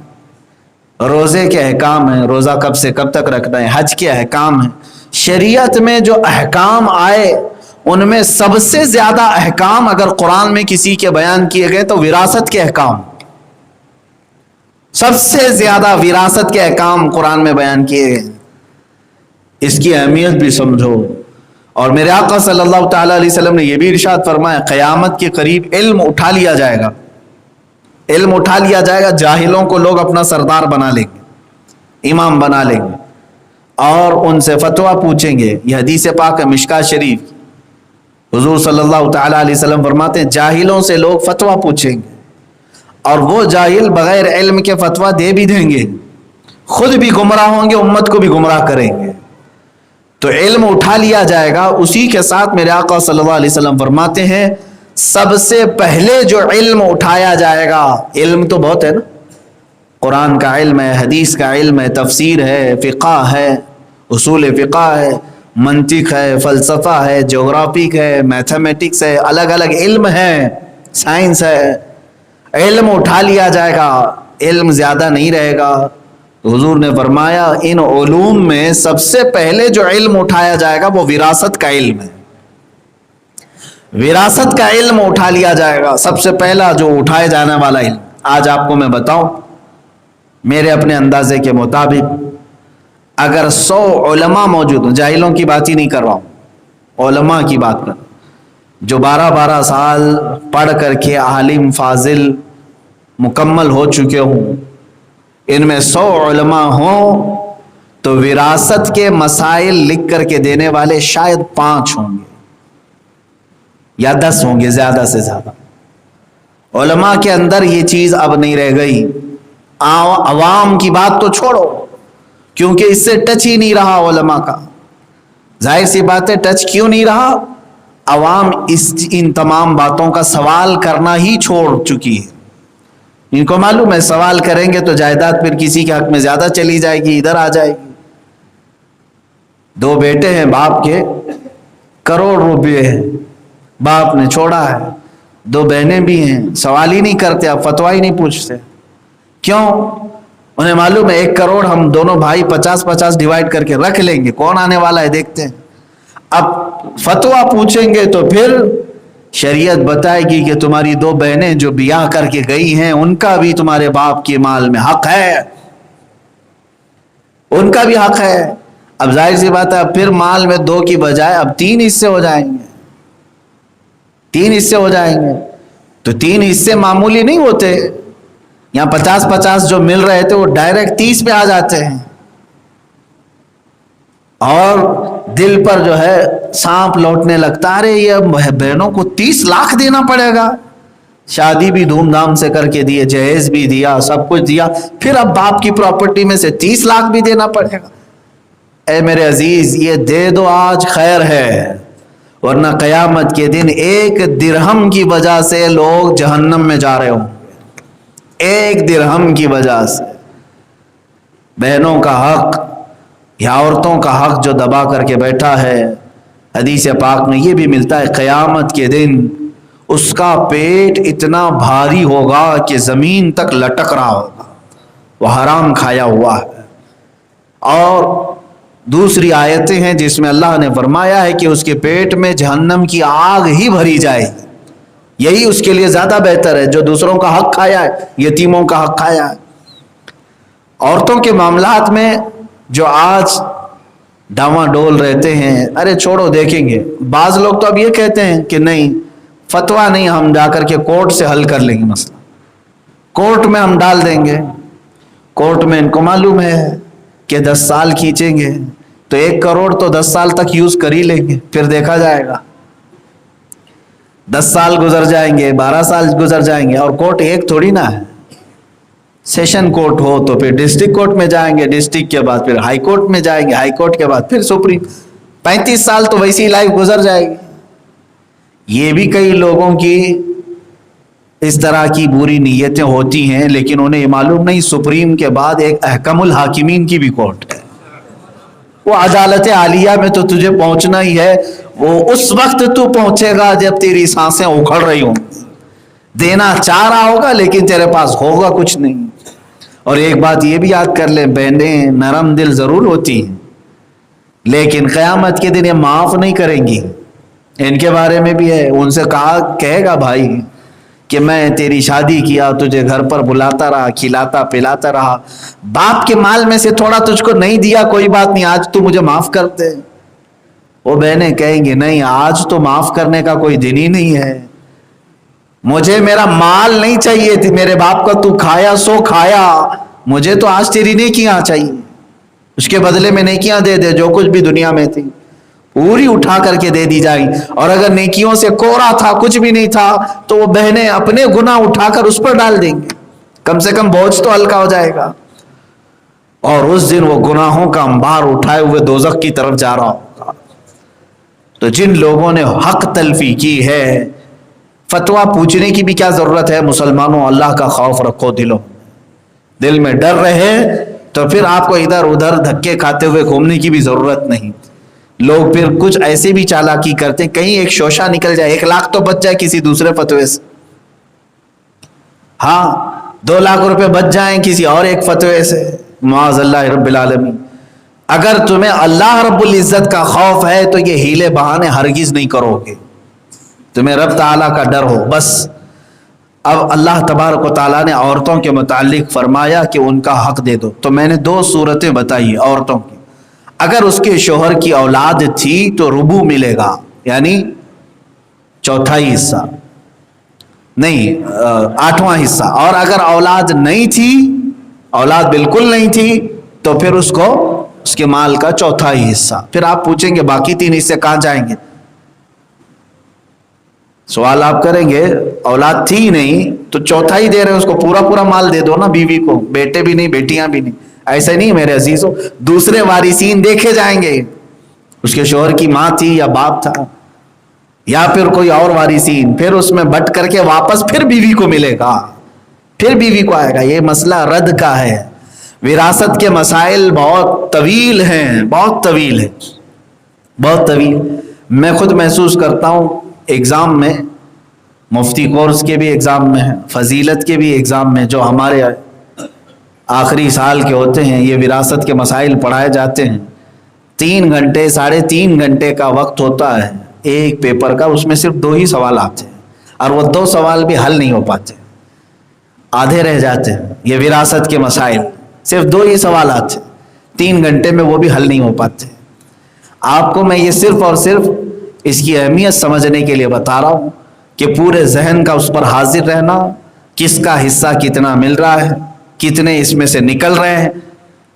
روزے کے احکام ہیں، روزہ کب سے کب تک رکھنا ہے، حج کے احکام ہیں۔ شریعت میں جو احکام آئے ان میں سب سے زیادہ احکام اگر قرآن میں کسی کے بیان کیے گئے تو وراثت کے احکام، سب سے زیادہ وراثت کے احکام قرآن میں بیان کیے گئے۔ اس کی اہمیت بھی سمجھو۔ اور میرے آقا صلی اللہ تعالی علیہ وسلم نے یہ بھی ارشاد فرمایا، قیامت کے قریب علم اٹھا لیا جائے گا، علم اٹھا لیا جائے گا، جاہلوں کو لوگ اپنا سردار بنا لیں گے، امام بنا لیں گے، اور ان سے فتویٰ پوچھیں گے۔ یہ حدیث پاک ہے مشکاۃ شریف، حضور صلی اللہ تعالی علیہ وسلم فرماتے ہیں جاہلوں سے لوگ فتویٰ پوچھیں گے، اور وہ جاہل بغیر علم کے فتویٰ دے بھی دیں گے، خود بھی گمراہ ہوں گے، امت کو بھی گمراہ کریں گے۔ تو علم اٹھا لیا جائے گا۔ اسی کے ساتھ میرے آقا صلی اللہ علیہ وسلم فرماتے ہیں سب سے پہلے جو علم اٹھایا جائے گا، علم تو بہت ہے نا، قرآن کا علم ہے، حدیث کا علم ہے، تفسیر ہے، فقہ ہے، اصول فقہ ہے، منطق ہے، فلسفہ ہے، جغرافک ہے، میتھمیٹکس ہے، الگ الگ علم ہے، سائنس ہے۔ علم اٹھا لیا جائے گا، علم زیادہ نہیں رہے گا۔ حضور نے فرمایا ان علوم میں سب سے پہلے جو علم اٹھایا جائے گا وہ وراثت کا علم ہے۔ وراثت کا علم اٹھا لیا جائے گا، سب سے پہلا جو اٹھائے جانے والا علم۔ آج آپ کو میں بتاؤں، میرے اپنے اندازے کے مطابق اگر 100 علماء موجود ہوں، جاہلوں کی بات ہی نہیں کر رہا ہوں، علماء کی بات کر، جو 12 سال پڑھ کر کے عالم فاضل مکمل ہو چکے ہوں، ان میں 100 علماء ہوں تو وراثت کے مسائل لکھ کر کے دینے والے شاید 5 ہوں گے یا 10 ہوں گے زیادہ سے زیادہ۔ علماء کے اندر یہ چیز اب نہیں رہ گئی، عوام کی بات تو چھوڑو، کیونکہ اس سے ٹچ ہی نہیں رہا علماء کا. ظاہر سی بات ہے ٹچ کیوں نہیں رہا؟ عوام ان تمام باتوں کا سوال کرنا ہی چھوڑ چکی ہے. ان کو معلوم ہے سوال کریں گے تو جائیداد پھر کسی کے حق میں زیادہ چلی جائے گی، ادھر آ جائے گی. 2 بیٹے ہیں باپ کے، کروڑ روپے ہیں باپ نے چھوڑا ہے. 2 بہنیں بھی ہیں، سوال ہی نہیں کرتے، اب فتویٰ ہی نہیں پوچھتے. کیوں؟ انہیں معلوم ہے 1 کروڑ ہم دونوں بھائی 50-50 ڈیوائیڈ کر کے رکھ لیں گے، کون آنے والا ہے دیکھتے ہیں. اب فتویٰ پوچھیں گے تو پھر شریعت بتائے گی کہ تمہاری 2 بہنیں جو بیاہ کر کے گئی ہیں ان کا بھی تمہارے باپ کے مال میں حق ہے، ان کا بھی حق ہے. اب ظاہر سی بات ہے اب پھر مال میں 2 کی بجائے اب 3 حصے ہو جائیں گے، 3 حصے ہو جائیں گے. تو 3 حصے معمولی نہیں ہوتے، یہاں 50-50 جو مل رہے تھے وہ ڈائریکٹ 30 پہ آ جاتے ہیں. اور دل پر جو ہے سانپ لوٹنے لگتا، ارے یہ بہنوں کو 30 لاکھ دینا پڑے گا. شادی بھی دھوم دھام سے کر کے دیے، جہیز بھی دیا، سب کچھ دیا، پھر اب باپ کی پراپرٹی میں سے 30 لاکھ بھی دینا پڑے گا. اے میرے عزیز یہ دے دو آج خیر ہے، ورنہ قیامت کے دن 1 درہم کی وجہ سے لوگ جہنم میں جا رہے ہوں. 1 درہم کی وجہ سے بہنوں کا حق یا عورتوں کا حق جو دبا کر کے بیٹھا ہے. حدیث پاک میں یہ بھی ملتا ہے قیامت کے دن اس کا پیٹ اتنا بھاری ہوگا کہ زمین تک لٹک رہا ہوگا، وہ حرام کھایا ہوا ہے. اور دوسری آیتیں ہیں جس میں اللہ نے فرمایا ہے کہ اس کے پیٹ میں جہنم کی آگ ہی بھری جائے گی. یہی اس کے لیے زیادہ بہتر ہے جو دوسروں کا حق کھایا ہے، یتیموں کا حق کھایا ہے. عورتوں کے معاملات میں جو آج ڈاواں ڈول رہتے ہیں، ارے چھوڑو دیکھیں گے. بعض لوگ تو اب یہ کہتے ہیں کہ نہیں فتویٰ نہیں، ہم جا کر کے کورٹ سے حل کر لیں گے مسئلہ، کورٹ میں ہم ڈال دیں گے. کورٹ میں ان کو معلوم ہے کہ 10 سال کھینچیں گے تو 1 کروڑ تو 10 سال تک یوز کر ہی لیں گے، پھر دیکھا جائے گا. 10 سال گزر جائیں گے، 12 سال گزر جائیں گے، اور کورٹ ایک تھوڑی نہ ہے. سیشن کورٹ ہو تو پھر ڈسٹرکٹ کورٹ میں جائیں گے، ڈسٹرکٹ کے بعد پھر ہائی کورٹ میں جائیں گے، ہائی کورٹ کے بعد پھر سپریم. 35 سال تو ویسی لائف گزر جائے گی. یہ بھی کئی لوگوں کی اس طرح کی بری نیتیں ہوتی ہیں، لیکن انہیں معلوم نہیں سپریم کے بعد ایک احکم الحاکمین کی بھی کورٹ ہے. وہ عدالت عالیہ میں تو تجھے پہنچنا ہی ہے، وہ اس وقت تو پہنچے گا جب تیری سانسیں اکھڑ رہی ہوں. دینا چاہ رہا ہوگا لیکن تیرے پاس ہوگا کچھ نہیں. اور ایک بات یہ بھی یاد کر لیں، بہنیں نرم دل ضرور ہوتی ہیں لیکن قیامت کے دن یہ معاف نہیں کریں گی. ان کے بارے میں بھی ہے، ان سے کہے گا بھائی کہ میں تیری شادی کیا، تجھے گھر پر بلاتا رہا، کھلاتا پلاتا رہا، باپ کے مال میں سے تھوڑا تجھ کو نہیں دیا، کوئی بات نہیں، آج تو مجھے معاف کر دے. وہ بہنیں کہیں گی نہیں آج تو معاف کرنے کا کوئی دن ہی نہیں ہے، مجھے میرا مال نہیں چاہیے تھی، میرے باپ کا تو کھایا سو کھایا، مجھے تو آج تیری نیکیاں چاہیے. اس کے بدلے میں نیکیاں دے دے، جو کچھ بھی دنیا میں تھی پوری اٹھا کر کے دے دی جائیں. اور اگر نیکیوں سے کوڑا تھا، کچھ بھی نہیں تھا، تو وہ بہنیں اپنے گناہ اٹھا کر اس پر ڈال دیں گے، کم سے کم بوجھ تو ہلکا ہو جائے گا. اور اس دن وہ گناہوں کا انبار اٹھائے ہوئے دوزخ کی طرف جا رہا ہوگا. تو جن لوگوں نے حق تلفی کی ہے، فتویٰ پوچھنے کی بھی کیا ضرورت ہے؟ مسلمانوں اللہ کا خوف رکھو، دل میں ڈر رہے تو پھر آپ کو ادھر ادھر دھکے کھاتے ہوئے گھومنے کی بھی ضرورت نہیں. لوگ پھر کچھ ایسے بھی چالاکی کرتے ہیں، کہیں ایک شوشہ نکل جائے، 1 لاکھ تو بچ جائے کسی دوسرے فتوے سے، ہاں 2 لاکھ روپے بچ جائیں کسی اور ایک فتوے سے، معاذ اللہ رب العالمین. اگر تمہیں اللہ رب العزت کا خوف ہے تو یہ ہیلے بہانے ہرگز نہیں کرو گے، تمہیں رب تعالیٰ کا ڈر ہو بس. اب اللہ تبارک و تعالیٰ نے عورتوں کے متعلق فرمایا کہ ان کا حق دے دو. تو میں نے 2 صورتیں بتائی عورتوں کی. اگر اس کے شوہر کی اولاد تھی تو ربع ملے گا، یعنی 1/4 حصہ نہیں 8واں حصہ. اور اگر اولاد نہیں تھی، اولاد بالکل نہیں تھی، تو پھر اس کو اس کے مال کا 1/4 حصہ. پھر آپ پوچھیں گے باقی 3 حصے کہاں جائیں گے؟ سوال آپ کریں گے اولاد تھی ہی نہیں تو چوتھا ہی دے رہے اس کو، پورا پورا مال دے دو نا بیوی کو، بیٹے بھی نہیں بیٹیاں بھی نہیں. ایسا نہیں میرے عزیزوں، دوسرے وارثین دیکھے جائیں گے، اس کے شوہر کی ماں تھی یا باپ تھا یا پھر کوئی اور وارثین، پھر اس میں بٹ کر کے واپس پھر بیوی کو ملے گا، پھر بیوی کو آئے گا. یہ مسئلہ رد کا ہے. وراثت کے مسائل بہت طویل ہیں، بہت طویل ہے، بہت طویل. میں خود محسوس کرتا ہوں ایگزام میں، مفتی کورس کے بھی ایگزام میں، فضیلت کے بھی ایگزام میں، جو ہمارے آخری سال کے ہوتے ہیں، یہ وراثت کے مسائل پڑھائے جاتے ہیں. 3 گھنٹے 3.5 گھنٹے کا وقت ہوتا ہے ایک پیپر کا، اس میں صرف 2 ہی سوال آتے ہیں، اور وہ 2 سوال بھی حل نہیں ہو پاتے، آدھے رہ جاتے ہیں. یہ وراثت کے مسائل صرف 2 ہی سوالات ہیں، 3 گھنٹے میں وہ بھی حل نہیں ہو پاتے. آپ کو میں یہ صرف اور صرف اس کی اہمیت سمجھنے کے لیے بتا رہا ہوں کہ پورے ذہن کا اس پر حاضر رہنا، کس کا حصہ کتنا مل رہا ہے، کتنے اس میں سے نکل رہے ہیں.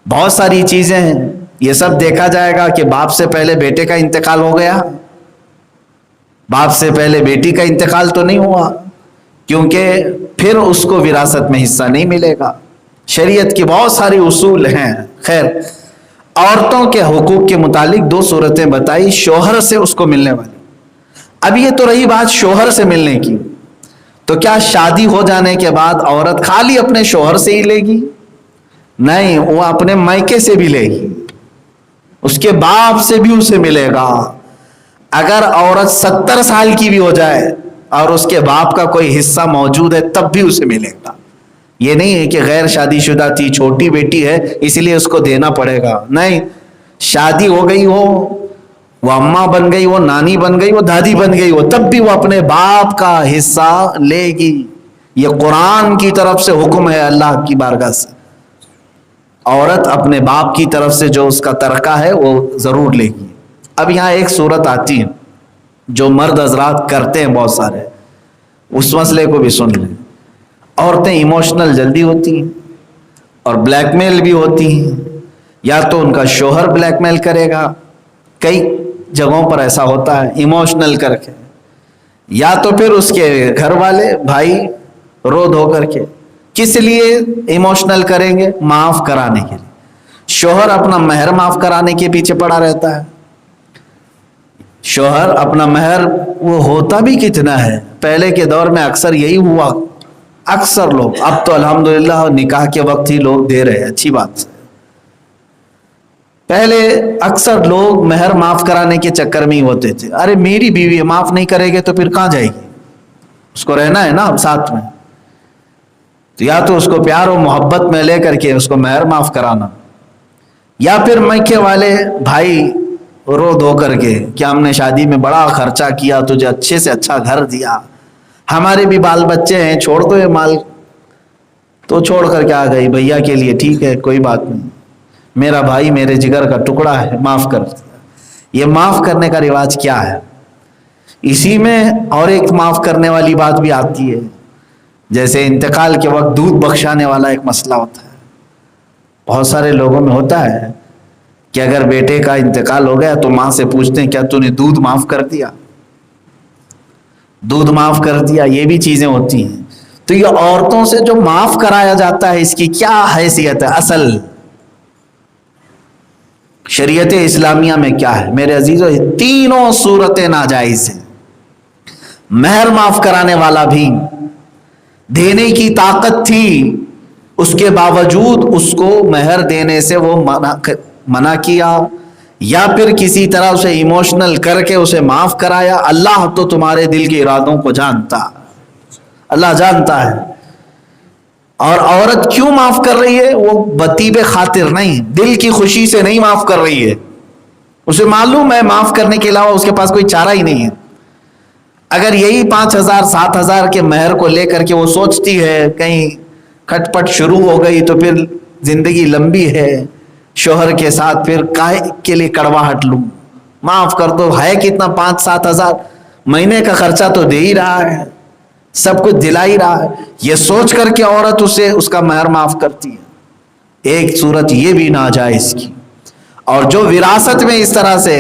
بہت ساری چیزیں ہیں، یہ سب دیکھا جائے گا کہ باپ سے پہلے بیٹے کا انتقال ہو گیا، باپ سے پہلے بیٹی کا انتقال تو نہیں ہوا، کیونکہ پھر اس کو وراثت میں حصہ نہیں ملے گا. شریعت کی بہت ساری اصول ہیں. خیر، عورتوں کے حقوق کے متعلق 2 صورتیں بتائی شوہر سے اس کو ملنے والی. اب یہ تو رہی بات شوہر سے ملنے کی، تو کیا شادی ہو جانے کے بعد عورت خالی اپنے شوہر سے ہی لے گی؟ نہیں، وہ اپنے مائکے سے بھی لے گی، اس کے باپ سے بھی اسے ملے گا. اگر عورت 70 سال کی بھی ہو جائے اور اس کے باپ کا کوئی حصہ موجود ہے تب بھی اسے ملے گا. یہ نہیں ہے کہ غیر شادی شدہ تھی، چھوٹی بیٹی ہے اس لیے اس کو دینا پڑے گا. نہیں، شادی ہو گئی ہو، وہ اماں بن گئی، وہ نانی بن گئی، وہ دادی بن گئی ہو، تب بھی وہ اپنے باپ کا حصہ لے گی. یہ قرآن کی طرف سے حکم ہے، اللہ کی بارگاہ سے. عورت اپنے باپ کی طرف سے جو اس کا ترکہ ہے وہ ضرور لے گی. اب یہاں ایک صورت آتی ہے جو مرد حضرات کرتے ہیں بہت سارے، اس مسئلے کو بھی سن لیں. عورتیں ایموشنل جلدی ہوتی ہیں اور بلیک میل بھی ہوتی ہیں. یا تو ان کا شوہر بلیک میل کرے گا، کئی جگہوں پر ایسا ہوتا ہے ایموشنل کر کے، یا تو پھر اس کے گھر والے بھائی رو دھو کر کے. کس لیے ایموشنل کریں گے؟ معاف کرانے کے لیے. شوہر اپنا مہر معاف کرانے کے پیچھے پڑا رہتا ہے. شوہر اپنا مہر وہ ہوتا بھی کتنا ہے. پہلے کے دور میں اکثر یہی ہوا، اکثر لوگ، اب تو الحمدللہ نکاح کے وقت ہی لوگ دے رہے ہیں، اچھی بات ہے. پہلے اکثر لوگ مہر معاف کرانے کے چکر میں ہی ہوتے تھے. ارے میری بیوی معاف نہیں کرے گے تو پھر کہاں جائے گی؟ اس کو رہنا ہے نا اب ساتھ میں. تو یا تو اس کو پیار و محبت میں لے کر کے اس کو مہر معاف کرانا، یا پھر میکے والے بھائی رو دھو کر کے کہ ہم نے شادی میں بڑا خرچہ کیا، تجھے اچھے سے اچھا گھر دیا، ہمارے بھی بال بچے ہیں، چھوڑ دو یہ مال. تو چھوڑ کر کے آ گئی بھیا کے لیے، ٹھیک ہے کوئی بات نہیں، میرا بھائی میرے جگر کا ٹکڑا ہے، معاف کر دیا. یہ معاف کرنے کا رواج کیا ہے؟ اسی میں اور ایک معاف کرنے والی بات بھی آتی ہے، جیسے انتقال کے وقت دودھ بخشانے والا ایک مسئلہ ہوتا ہے. بہت سارے لوگوں میں ہوتا ہے کہ اگر بیٹے کا انتقال ہو گیا تو ماں سے پوچھتے ہیں کیا تو نے دودھ معاف کر دیا؟ دودھ معاف کر دیا، یہ بھی چیزیں ہوتی ہیں. تو یہ عورتوں سے جو معاف کرایا جاتا ہے اس کی کیا حیثیت ہے؟ اصل شریعت اسلامیہ میں کیا ہے؟ میرے عزیزو، تینوں صورتیں ناجائز ہیں. مہر معاف کرانے والا بھی دینے کی طاقت تھی، اس کے باوجود اس کو مہر دینے سے وہ منع کیا، یا پھر کسی طرح اسے ایموشنل کر کے اسے معاف کرایا. اللہ تو تمہارے دل کے ارادوں کو جانتا، اللہ جانتا ہے. اور عورت کیوں معاف کر رہی ہے؟ وہ بطیب خاطر نہیں، دل کی خوشی سے نہیں معاف کر رہی ہے. اسے معلوم ہے معاف کرنے کے علاوہ اس کے پاس کوئی چارہ ہی نہیں ہے. اگر یہی 5,000 7,000 کے مہر کو لے کر کے وہ سوچتی ہے کہیں کھٹ پٹ شروع ہو گئی تو پھر زندگی لمبی ہے شوہر کے ساتھ، پھر کائے کے لیے کڑواہٹ لوں، معاف کر دو، ہے کتنا 5-7 ہزار، مہینے کا خرچہ تو دے ہی رہا ہے، سب کچھ دلا ہی رہا ہے. یہ سوچ کر کے عورت اسے اس کا مہر معاف کرتی ہے. ایک صورت یہ بھی ناجائز کی. اور جو وراثت میں اس طرح سے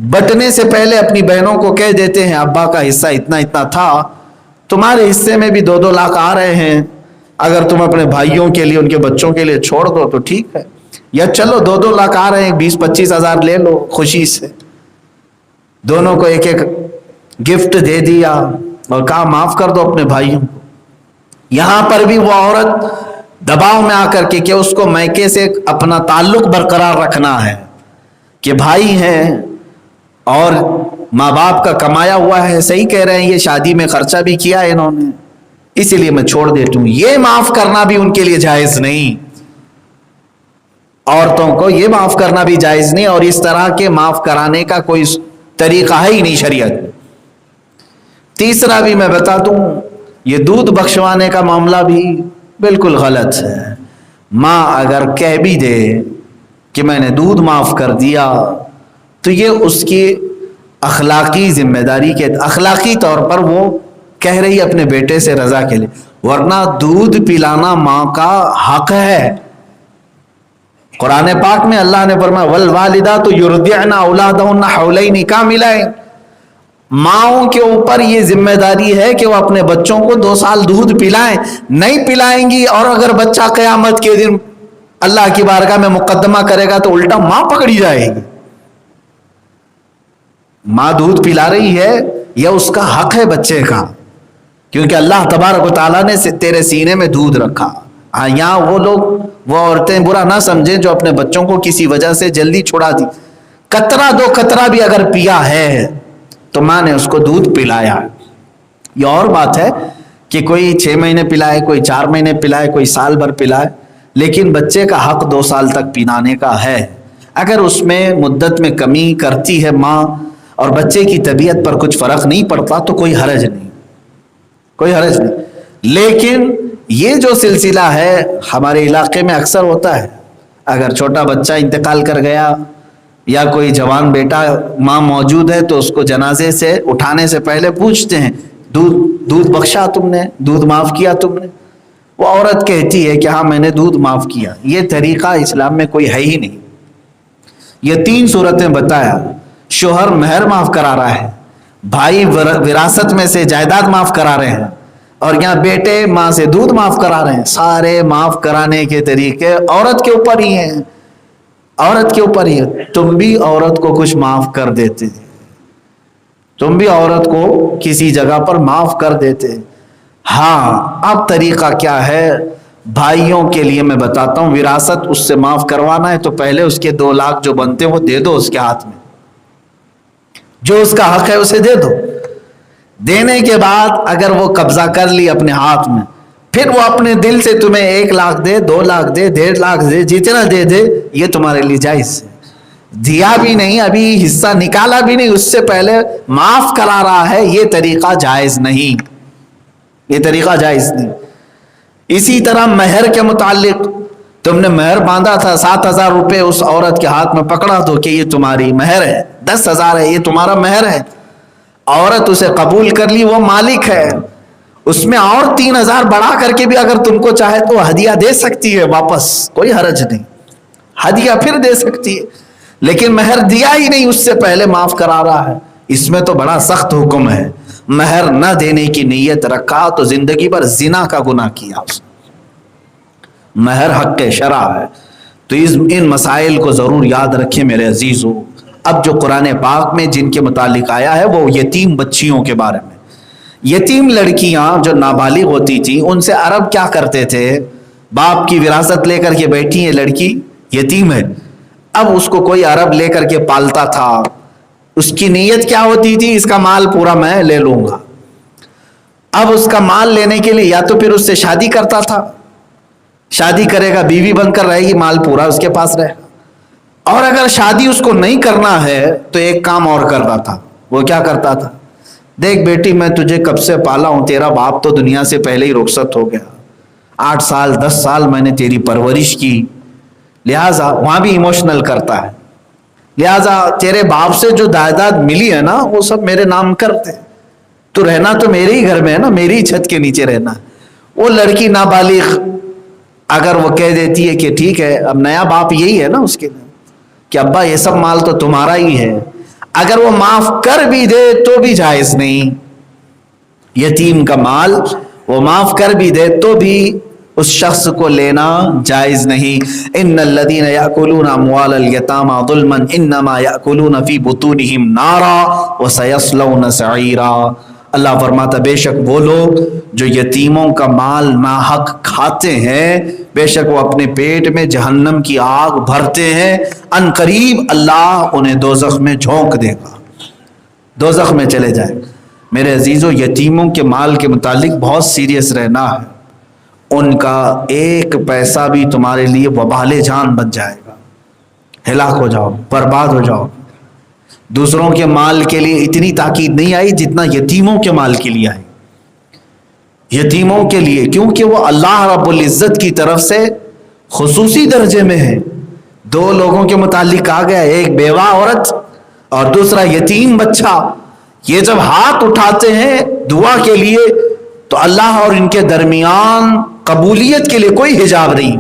بٹنے سے پہلے اپنی بہنوں کو کہہ دیتے ہیں ابا کا حصہ اتنا اتنا تھا، تمہارے حصے میں بھی 2-2 لاکھ آ رہے ہیں، اگر تم اپنے بھائیوں کے لیے ان کے بچوں کے لیے چھوڑ دو تو ٹھیک ہے، یا چلو 2-2 لاکھ آ رہے ہیں 20-25 ہزار لے لو خوشی سے۔ دونوں کو ایک ایک گفٹ دے دیا اور کہا معاف کر دو اپنے بھائیوں کو۔ یہاں پر بھی وہ عورت دباؤ میں آ کر کے کہ اس کو میکے سے اپنا تعلق برقرار رکھنا ہے کہ بھائی ہیں اور ماں باپ کا کمایا ہوا ہے، صحیح کہہ رہے ہیں، یہ شادی میں خرچہ بھی کیا ہے انہوں نے، اسی لیے میں چھوڑ دیتا ہوں۔ یہ معاف کرنا بھی ان کے لیے جائز نہیں، عورتوں کو یہ معاف کرنا بھی جائز نہیں، اور اس طرح کے معاف کرانے کا کوئی طریقہ ہے ہی نہیں شریعت میں۔ تیسرا بھی میں بتا دوں، یہ دودھ بخشوانے کا معاملہ بھی بالکل غلط ہے۔ ماں اگر کہہ بھی دے کہ میں نے دودھ معاف کر دیا تو یہ اس کی اخلاقی ذمہ داری کے اخلاقی طور پر وہ کہہ رہی اپنے بیٹے سے رضا کے لیے، ورنہ دودھ پلانا ماں کا حق ہے۔ قرآن پاک میں اللہ نے فرمایا والوالدات یرضعن اولادہن حولین کاملین، ماؤں کے اوپر یہ ذمہ داری ہے کہ وہ اپنے بچوں کو 2 سال دودھ پلائیں، نہیں پلائیں گی اور اگر بچہ قیامت کے دن اللہ کی بارگاہ میں مقدمہ کرے گا تو الٹا ماں پکڑی جائے گی۔ ماں دودھ پلا رہی ہے، یہ اس کا حق ہے بچے کا، کیونکہ اللہ تبارک و تعالیٰ نے تیرے سینے میں دودھ رکھا۔ ہاں یہاں وہ لوگ، وہ عورتیں برا نہ سمجھیں جو اپنے بچوں کو کسی وجہ سے جلدی چھڑا دی، قطرہ 2 قطرہ بھی اگر پیا ہے تو ماں نے اس کو دودھ پلایا۔ یہ اور بات ہے کہ کوئی 6 مہینے پلائے، کوئی 4 مہینے پلائے، کوئی سال بھر پلائے، لیکن بچے کا حق 2 سال تک پلانے کا ہے۔ اگر اس میں مدت میں کمی کرتی ہے ماں اور بچے کی طبیعت پر کچھ فرق نہیں پڑتا تو کوئی حرج نہیں، کوئی حرج نہیں۔ لیکن یہ جو سلسلہ ہے ہمارے علاقے میں اکثر ہوتا ہے، اگر چھوٹا بچہ انتقال کر گیا یا کوئی جوان بیٹا ماں موجود ہے تو اس کو جنازے سے اٹھانے سے پہلے پوچھتے ہیں دودھ بخشا تم نے، دودھ معاف کیا تم نے؟ وہ عورت کہتی ہے کہ ہاں میں نے دودھ معاف کیا۔ یہ طریقہ اسلام میں کوئی ہے ہی نہیں۔ یہ 3 صورتیں بتایا، شوہر مہر معاف کرا رہا ہے، بھائی وراثت میں سے جائیداد معاف کرا رہے ہیں، اور یہاں بیٹے ماں سے دودھ معاف کرا رہے ہیں۔ سارے معاف کرانے کے طریقے عورت کے اوپر ہی ہیں، عورت کے اوپر ہی ہے۔ تم بھی عورت کو کچھ معاف کر دیتے، تم بھی عورت کو کسی جگہ پر معاف کر دیتے۔ ہاں اب طریقہ کیا ہے، بھائیوں کے لیے میں بتاتا ہوں، وراثت اس سے معاف کروانا ہے تو پہلے اس کے 2 لاکھ جو بنتے ہیں وہ دے دو اس کے ہاتھ میں، جو اس کا حق ہے اسے دے دو۔ دینے کے بعد اگر وہ قبضہ کر لی اپنے ہاتھ میں، پھر وہ اپنے دل سے تمہیں 1 لاکھ دے، 2 لاکھ دے، 1.5 لاکھ دے، جتنا دے دے، یہ تمہارے لیے جائز ہے۔ دیا بھی نہیں، ابھی حصہ نکالا بھی نہیں، اس سے پہلے معاف کرا رہا ہے، یہ طریقہ جائز نہیں، یہ طریقہ جائز نہیں۔ اسی طرح مہر کے متعلق، تم نے مہر باندھا تھا 7,000 روپے اس عورت کے ہاتھ میں پکڑا دو کہ یہ تمہاری مہر ہے، 10,000 ہے، یہ تمہارا مہر ہے۔ عورت اسے قبول کر لی، وہ مالک ہے، اس میں اور 3,000 بڑھا کر کے بھی اگر تم کو چاہے تو ہدیہ دے سکتی ہے واپس، کوئی حرج نہیں، ہدیہ پھر دے سکتی ہے، لیکن مہر دیا ہی نہیں اس سے پہلے معاف کرا رہا ہے۔ اس میں تو بڑا سخت حکم ہے، مہر نہ دینے کی نیت رکھا تو زندگی بھر زنا کا گناہ کیا اس نے۔ مہر حق شرع ہے، تو ان مسائل کو ضرور یاد رکھیں میرے عزیزو۔ اب جو قرآن پاک میں جن کے متعلق آیا ہے وہ یتیم بچیوں کے بارے میں۔ یتیم لڑکیاں جو نابالغ ہوتی تھیں، ان سے عرب کیا کرتے تھے، باپ کی وراثت لے کر کے بیٹھی ہے لڑکی، یتیم ہے، اب اس کو کوئی عرب لے کر کے پالتا تھا، اس کی نیت کیا ہوتی تھی، اس کا مال پورا میں لے لوں گا۔ اب اس کا مال لینے کے لیے یا تو پھر اس سے شادی کرتا تھا، شادی کرے گا بیوی بن کر رہے گی، مال پورا اس کے پاس رہے گا، اور اگر شادی اس کو نہیں کرنا ہے تو ایک کام اور کرتا تھا۔ وہ کیا کرتا تھا، دیکھ بیٹی میں تجھے کب سے پالا ہوں، تیرا باپ تو دنیا سے پہلے ہی رخصت ہو گیا، 8 سال 10 سال میں نے تیری پرورش کی، لہٰذا وہاں بھی ایموشنل کرتا ہے، لہٰذا تیرے باپ سے جو جائیداد ملی ہے نا وہ سب میرے نام کرتے، تو رہنا تو میرے ہی گھر میں ہے نا، میری ہی چھت کے نیچے رہنا۔ وہ لڑکی نابالغ اگر وہ کہہ دیتی ہے کہ ٹھیک ہے، اب نیا باپ یہی ہے نا اس کے لیے کہ ابا یہ سب مال تو تمہارا ہی ہے، اگر وہ معاف کر بھی دے تو بھی جائز نہیں. یتیم کا مال وہ معاف کر بھی دے تو بھی اس شخص کو لینا جائز نہیں. ان الذين ياكلون اموال اليتامى ظلما انما ياكلون في بطونهم نارا وسيصلون سعيرا. اللہ فرماتا بے شک وہ لوگ جو یتیموں کا مال ناحق کھاتے ہیں بے شک وہ اپنے پیٹ میں جہنم کی آگ بھرتے ہیں، ان قریب اللہ انہیں دوزخ میں جھونک دے گا، دوزخ میں چلے جائیں. میرے عزیزو، یتیموں کے مال کے متعلق بہت سیریس رہنا ہے. ان کا ایک پیسہ بھی تمہارے لیے وبال جان بن جائے گا، ہلاک ہو جاؤ، برباد ہو جاؤ. دوسروں کے مال کے لیے اتنی تاکید نہیں آئی جتنا یتیموں کے مال کے لیے آئی. یتیموں کے لیے کیونکہ وہ اللہ رب العزت کی طرف سے خصوصی درجے میں ہے. دو لوگوں کے متعلق کہا گیا، ایک بیوہ عورت اور دوسرا یتیم بچہ. یہ جب ہاتھ اٹھاتے ہیں دعا کے لیے تو اللہ اور ان کے درمیان قبولیت کے لیے کوئی حجاب نہیں،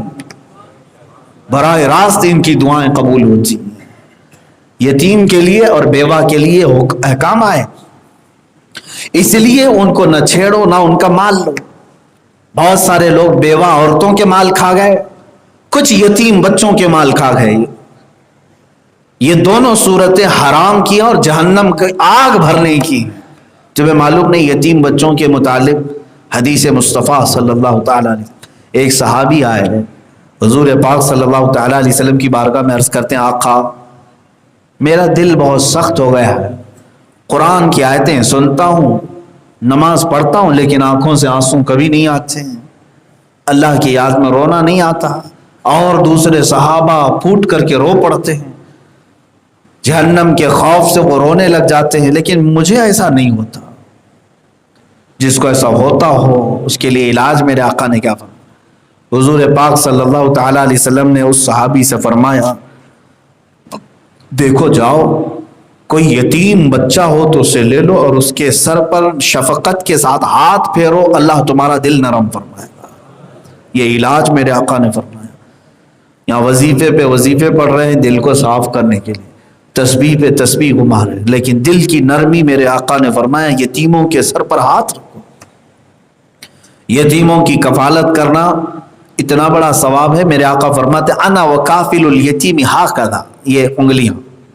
براہ راست ان کی دعائیں قبول ہوتی ہیں. یتیم کے لیے اور بیوہ کے لیے احکام آئے، اس لیے ان کو نہ چھیڑو نہ ان کا مال لو. بہت سارے لوگ بیوہ عورتوں کے مال کھا گئے، کچھ یتیم بچوں کے مال کھا گئے. یہ دونوں صورتیں حرام کی اور جہنم کی آگ بھرنے کی. تمہیں معلوم نہیں یتیم بچوں کے متعلق حدیث مصطفیٰ صلی اللہ تعالیٰ علیہ، ایک صحابی آئے ہیں حضور پاک صلی اللہ تعالیٰ علیہ وسلم کی بارگاہ میں عرض کرتے ہیں، آقا میرا دل بہت سخت ہو گیا ہے، قرآن کی آیتیں سنتا ہوں، نماز پڑھتا ہوں، لیکن آنکھوں سے آنسو کبھی نہیں آتے ہیں، اللہ کی یاد میں رونا نہیں آتا. اور دوسرے صحابہ پھوٹ کر کے رو پڑتے ہیں، جہنم کے خوف سے وہ رونے لگ جاتے ہیں، لیکن مجھے ایسا نہیں ہوتا. جس کو ایسا ہوتا ہو اس کے لیے علاج میرے آقا نے کیا فرمایا؟ حضور پاک صلی اللہ تعالیٰ علیہ وسلم نے اس صحابی سے فرمایا، دیکھو جاؤ کوئی یتیم بچہ ہو تو اسے لے لو اور اس کے سر پر شفقت کے ساتھ ہاتھ پھیرو، اللہ تمہارا دل نرم فرمائے گا. یہ علاج میرے آقا نے فرمایا. یہاں وظیفے پہ وظیفے پڑھ رہے ہیں دل کو صاف کرنے کے لیے، تسبیح پہ تسبیح گھما رہے ہیں، لیکن دل کی نرمی میرے آقا نے فرمایا یتیموں کے سر پر ہاتھ رکھو. یتیموں کی کفالت کرنا اتنا بڑا ثواب ہے. میرے آقا فرماتے انا وکافل الیتیم ہاکذا، یہ انگلیاں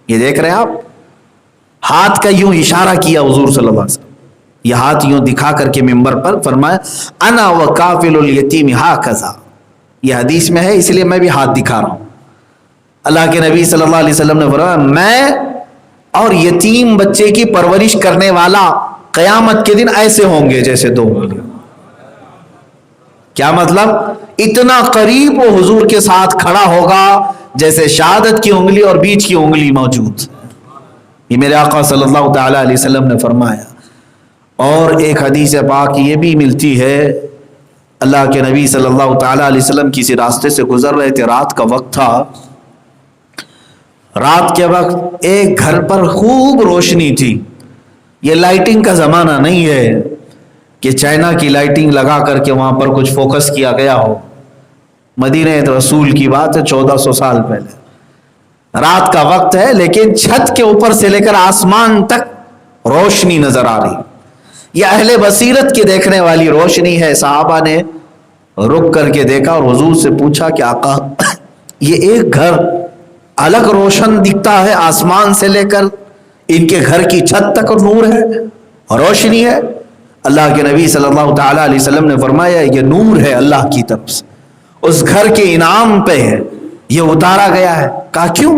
یہ دیکھ رہے ہیں آپ، ہاتھ کا یوں اشارہ کیا حضور صلی اللہ علیہ وسلم، یہ ہاتھ یوں دکھا کر کے منبر پر فرمایا انا وکافل الیتیم ہاکذا. یہ حدیث میں ہے اس لیے میں بھی ہاتھ دکھا رہا ہوں. اللہ کے نبی صلی اللہ علیہ وسلم نے فرمایا میں اور یتیم بچے کی پرورش کرنے والا قیامت کے دن ایسے ہوں گے جیسے دو انگلیاں. کیا مطلب؟ اتنا قریب وہ حضور کے ساتھ کھڑا ہوگا جیسے شہادت کی انگلی اور بیچ کی انگلی موجود. یہ میرے آقا صلی اللہ تعالیٰ علیہ وسلم نے فرمایا. اور ایک حدیث پاک یہ بھی ملتی ہے، اللہ کے نبی صلی اللہ تعالیٰ علیہ وسلم کسی راستے سے گزر رہے تھے، رات کا وقت تھا. رات کے وقت ایک گھر پر خوب روشنی تھی. یہ لائٹنگ کا زمانہ نہیں ہے کہ چائنا کی لائٹنگ لگا کر کے وہاں پر کچھ فوکس کیا گیا ہو. مدینہ رسول کی بات ہے 1400 سال پہلے. رات کا وقت ہے لیکن چھت کے اوپر سے لے کر آسمان تک روشنی نظر آ رہی. یہ اہل بصیرت کی دیکھنے والی روشنی ہے. صحابہ نے رک کر کے دیکھا اور حضور سے پوچھا کہ آقا یہ ایک گھر الگ روشن دکھتا ہے، آسمان سے لے کر ان کے گھر کی چھت تک نور ہے، روشنی ہے. اللہ کے نبی صلی اللہ تعالیٰ علیہ وسلم نے فرمایا یہ نور ہے اللہ کی طرف سے، اس گھر کے انعام پہ ہے، یہ اتارا گیا ہے. کہا کیوں؟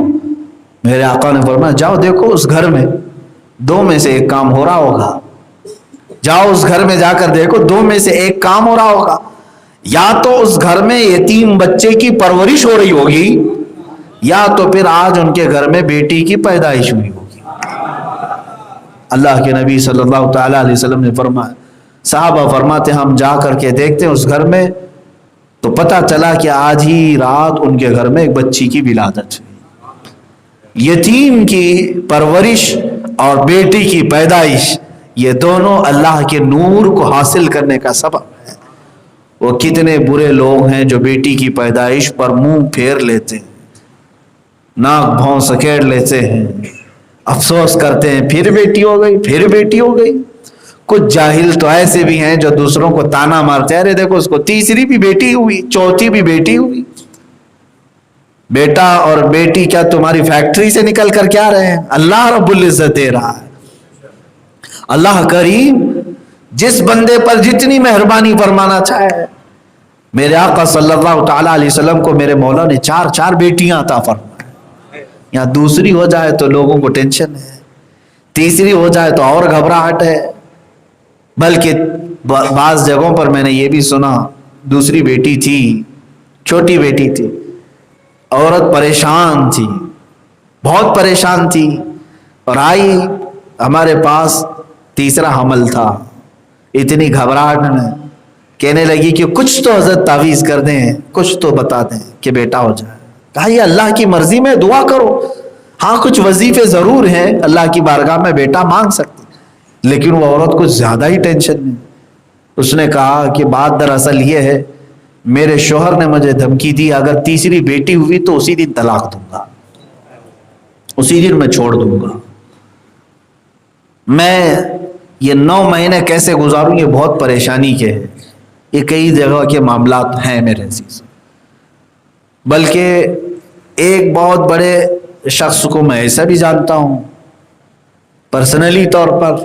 میرے آقا نے فرمایا جاؤ دیکھو اس گھر میں دو میں سے ایک کام ہو رہا ہوگا. جاؤ اس گھر میں جا کر دیکھو دو میں سے ایک کام ہو رہا ہوگا. یا تو اس گھر میں یتیم بچے کی پرورش ہو رہی ہوگی، یا تو پھر آج ان کے گھر میں بیٹی کی پیدائش ہوئی ہوگی. اللہ کے نبی صلی اللہ تعالیٰ علیہ وسلم نے فرمایا. صحابہ فرماتے ہم جا کر کے دیکھتے ہیں اس گھر میں تو پتہ چلا کہ آج ہی رات ان کے گھر میں ایک بچی کی ولادت ہوئی. یتیم کی پرورش اور بیٹی کی پیدائش یہ دونوں اللہ کے نور کو حاصل کرنے کا سبب ہے. وہ کتنے برے لوگ ہیں جو بیٹی کی پیدائش پر منہ پھیر لیتے ہیں، ناک بھون سکیڑ لیتے ہیں، افسوس کرتے ہیں پھر بیٹی ہو گئی، پھر بیٹی ہو گئی. کچھ جاہل تو ایسے بھی ہیں جو دوسروں کو تانا مارتے ہیں، ارے دیکھو اس کو تیسری بھی بیٹی ہوئی، چوتھی بھی بیٹی ہوئی. بیٹا اور بیٹی کیا تمہاری فیکٹری سے نکل کر کیا رہے ہیں؟ اللہ رب العزت دے رہا ہے. اللہ کریم جس بندے پر جتنی مہربانی فرمانا چاہے. میرے آقا صلی اللہ تعالی علیہ وسلم کو میرے مولا نے 4 بیٹیاں عطا فرمائے. یہاں دوسری ہو جائے تو لوگوں کو ٹینشن ہے، تیسری ہو جائے تو اور گھبراہٹ ہے. بلکہ بعض جگہوں پر میں نے یہ بھی سنا، دوسری بیٹی تھی، چھوٹی بیٹی تھی، عورت پریشان تھی، بہت پریشان تھی، اور آئی ہمارے پاس، تیسرا حمل تھا. اتنی گھبراہٹ میں کہنے لگی کہ کچھ تو حضرت تعویذ کر دیں، کچھ تو بتا دیں کہ بیٹا ہو جائے. کہا یہ اللہ کی مرضی میں دعا کرو. ہاں کچھ وظیفے ضرور ہیں، اللہ کی بارگاہ میں بیٹا مانگ سکتے، لیکن وہ عورت کچھ زیادہ ہی ٹینشن میں. اس نے کہا کہ بات دراصل یہ ہے، میرے شوہر نے مجھے دھمکی دی اگر تیسری بیٹی ہوئی تو اسی دن طلاق دوں گا، اسی دن میں چھوڑ دوں گا. میں یہ 9 مہینے کیسے گزاروں، یہ بہت پریشانی کے ہیں. یہ کئی جگہ کے معاملات ہیں میرے عزیز. بلکہ ایک بہت بڑے شخص کو میں ایسا بھی جانتا ہوں پرسنلی طور پر،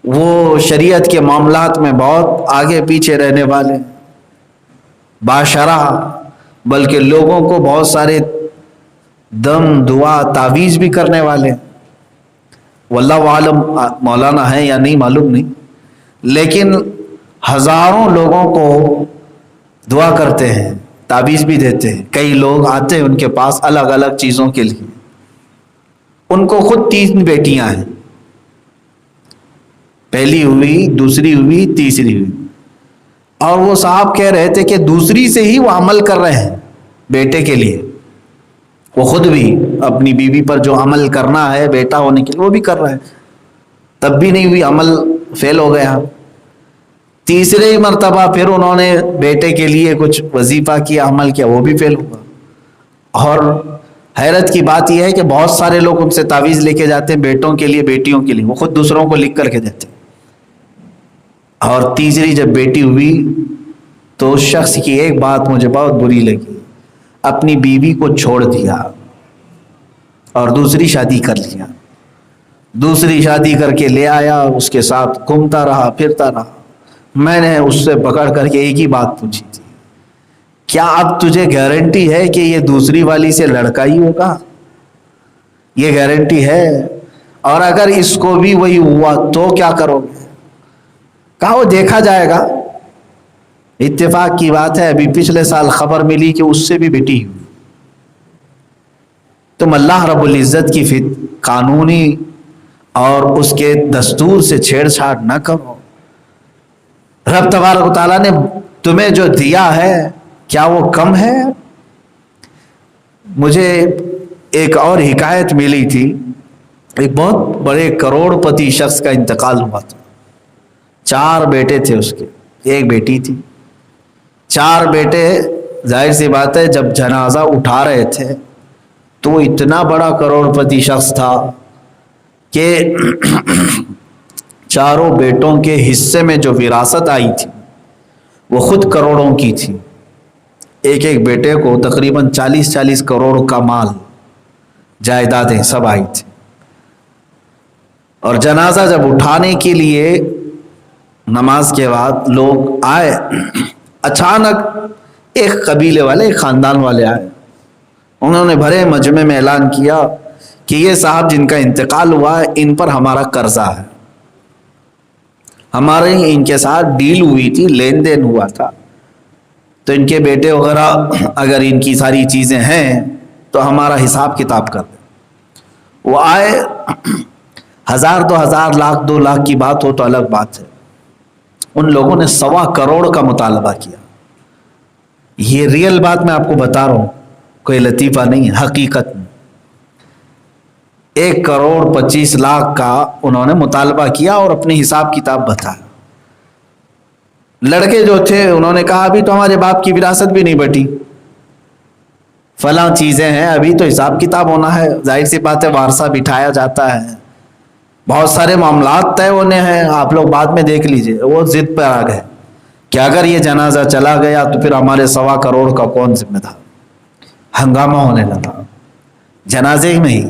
وہ شریعت کے معاملات میں بہت آگے پیچھے رہنے والے، باشرح، بلکہ لوگوں کو بہت سارے دم دعا تعویذ بھی کرنے والے. واللہ عالم مولانا ہے یا نہیں معلوم نہیں، لیکن ہزاروں لوگوں کو دعا کرتے ہیں، تعویذ بھی دیتے ہیں. کئی لوگ آتے ہیں ان کے پاس الگ الگ چیزوں کے لیے. ان کو خود 3 بیٹیاں ہیں، پہلی ہوئی، دوسری ہوئی، تیسری ہوئی. اور وہ صاحب کہہ رہے تھے کہ دوسری سے ہی وہ عمل کر رہے ہیں بیٹے کے لیے. وہ خود بھی اپنی بیوی پر جو عمل کرنا ہے بیٹا ہونے کے لیے وہ بھی کر رہے ہیں، تب بھی نہیں ہوئی، عمل فیل ہو گیا. تیسرے مرتبہ پھر انہوں نے بیٹے کے لیے کچھ وظیفہ کیا، عمل کیا، وہ بھی فیل ہوا. اور حیرت کی بات یہ ہے کہ بہت سارے لوگ ان سے تعویذ لے کے جاتے ہیں بیٹوں کے لیے، بیٹیوں کے لیے، وہ خود دوسروں کو لکھ کر کے دیتے ہیں. اور تیسری جب بیٹی ہوئی تو اس شخص کی ایک بات مجھے بہت بری لگی، اپنی بیوی کو چھوڑ دیا اور دوسری شادی کر لیا. دوسری شادی کر کے لے آیا، اس کے ساتھ گھومتا رہا، پھرتا رہا. میں نے اس سے پکڑ کر کے ایک ہی بات پوچھی تھی، کیا اب تجھے گارنٹی ہے کہ یہ دوسری والی سے لڑکا ہی ہوگا؟ یہ گارنٹی ہے؟ اور اگر اس کو بھی وہی ہوا تو کیا کرو گے؟ کہا وہ دیکھا جائے گا. اتفاق کی بات ہے ابھی پچھلے سال خبر ملی کہ اس سے بھی بیٹی ہوئی. تم اللہ رب العزت کی قانونی اور اس کے دستور سے چھیڑ چھاڑ نہ کرو. رب تبارک و تعالیٰ نے تمہیں جو دیا ہے کیا وہ کم ہے؟ مجھے ایک اور حکایت ملی تھی، ایک بہت بڑے کروڑ پتی شخص کا انتقال ہوا تھا. 4 بیٹے تھے اس کے، ایک بیٹی تھی. 4 بیٹے، ظاہر سی بات ہے جب جنازہ اٹھا رہے تھے تو وہ اتنا بڑا کروڑ پتی شخص تھا کہ 4 بیٹوں کے حصے میں جو وراثت آئی تھی وہ خود کروڑوں کی تھی. ایک ایک بیٹے کو تقریباً 40 کروڑ کا مال، جائیدادیں سب آئی تھی. اور جنازہ جب اٹھانے کے لیے نماز کے بعد لوگ آئے، اچانک ایک قبیلے والے، ایک خاندان والے آئے. انہوں نے بھرے مجمع میں اعلان کیا کہ یہ صاحب جن کا انتقال ہوا ہے ان پر ہمارا قرضہ ہے، ہمارے ان کے ساتھ ڈیل ہوئی تھی، لین دین ہوا تھا، تو ان کے بیٹے وغیرہ اگر ان کی ساری چیزیں ہیں تو ہمارا حساب کتاب کر دیں. وہ آئے، 1000 2000 لاکھ 2 لاکھ کی بات ہو تو الگ بات ہے. ان لوگوں نے 1.25 کروڑ کا مطالبہ کیا. یہ ریئل بات میں آپ کو بتا رہا ہوں، کوئی لطیفہ نہیں ہے، حقیقت میں 1 کروڑ 25 لاکھ کا انہوں نے مطالبہ کیا اور اپنے حساب کتاب بتایا. لڑکے جو تھے انہوں نے کہا ابھی تو ہمارے باپ کی وراثت بھی نہیں بٹی. فلاں چیزیں ہیں، ابھی تو حساب کتاب ہونا ہے، ظاہر سی بات ہے وارثہ بٹھایا جاتا ہے، بہت سارے معاملات طے ہونے ہیں، آپ لوگ بعد میں دیکھ لیجئے۔ وہ ضد پہ آ گئے کہ اگر یہ جنازہ چلا گیا تو پھر ہمارے 1.25 کروڑ کا کون ذمہ دار۔ ہنگامہ ہونے لگا جنازے میں ہی،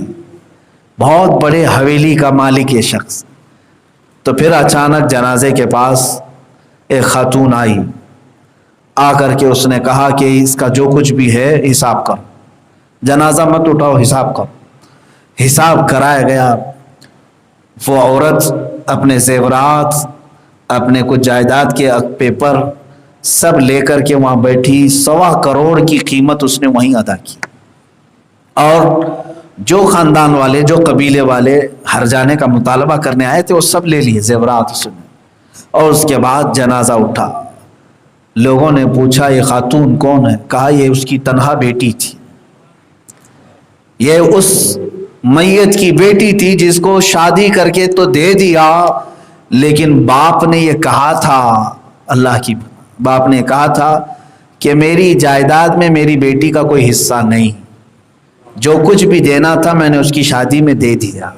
بہت بڑے حویلی کا مالک یہ شخص۔ تو پھر اچانک جنازے کے پاس ایک خاتون آئی، آ کر کے اس نے کہا کہ اس کا جو کچھ بھی ہے حساب کرو، جنازہ مت اٹھاؤ، حساب کرو۔ حساب کرایا گیا۔ وہ عورت اپنے زیورات، اپنے کچھ جائیداد کے پیپر سب لے کر کے وہاں بیٹھی، 1.25 کروڑ کی قیمت اس نے وہیں ادا کی، اور جو خاندان والے، جو قبیلے والے ہر جانے کا مطالبہ کرنے آئے تھے وہ سب لے لیے زیورات اس نے۔ اور اس کے بعد جنازہ اٹھا، لوگوں نے پوچھا یہ خاتون کون ہے؟ کہا یہ اس کی تنہا بیٹی تھی، یہ اس میت کی بیٹی تھی جس کو شادی کر کے تو دے دیا، لیکن باپ نے یہ کہا تھا، اللہ کی باپ نے کہا تھا کہ میری جائیداد میں میری بیٹی کا کوئی حصہ نہیں، جو کچھ بھی دینا تھا میں نے اس کی شادی میں دے دیا،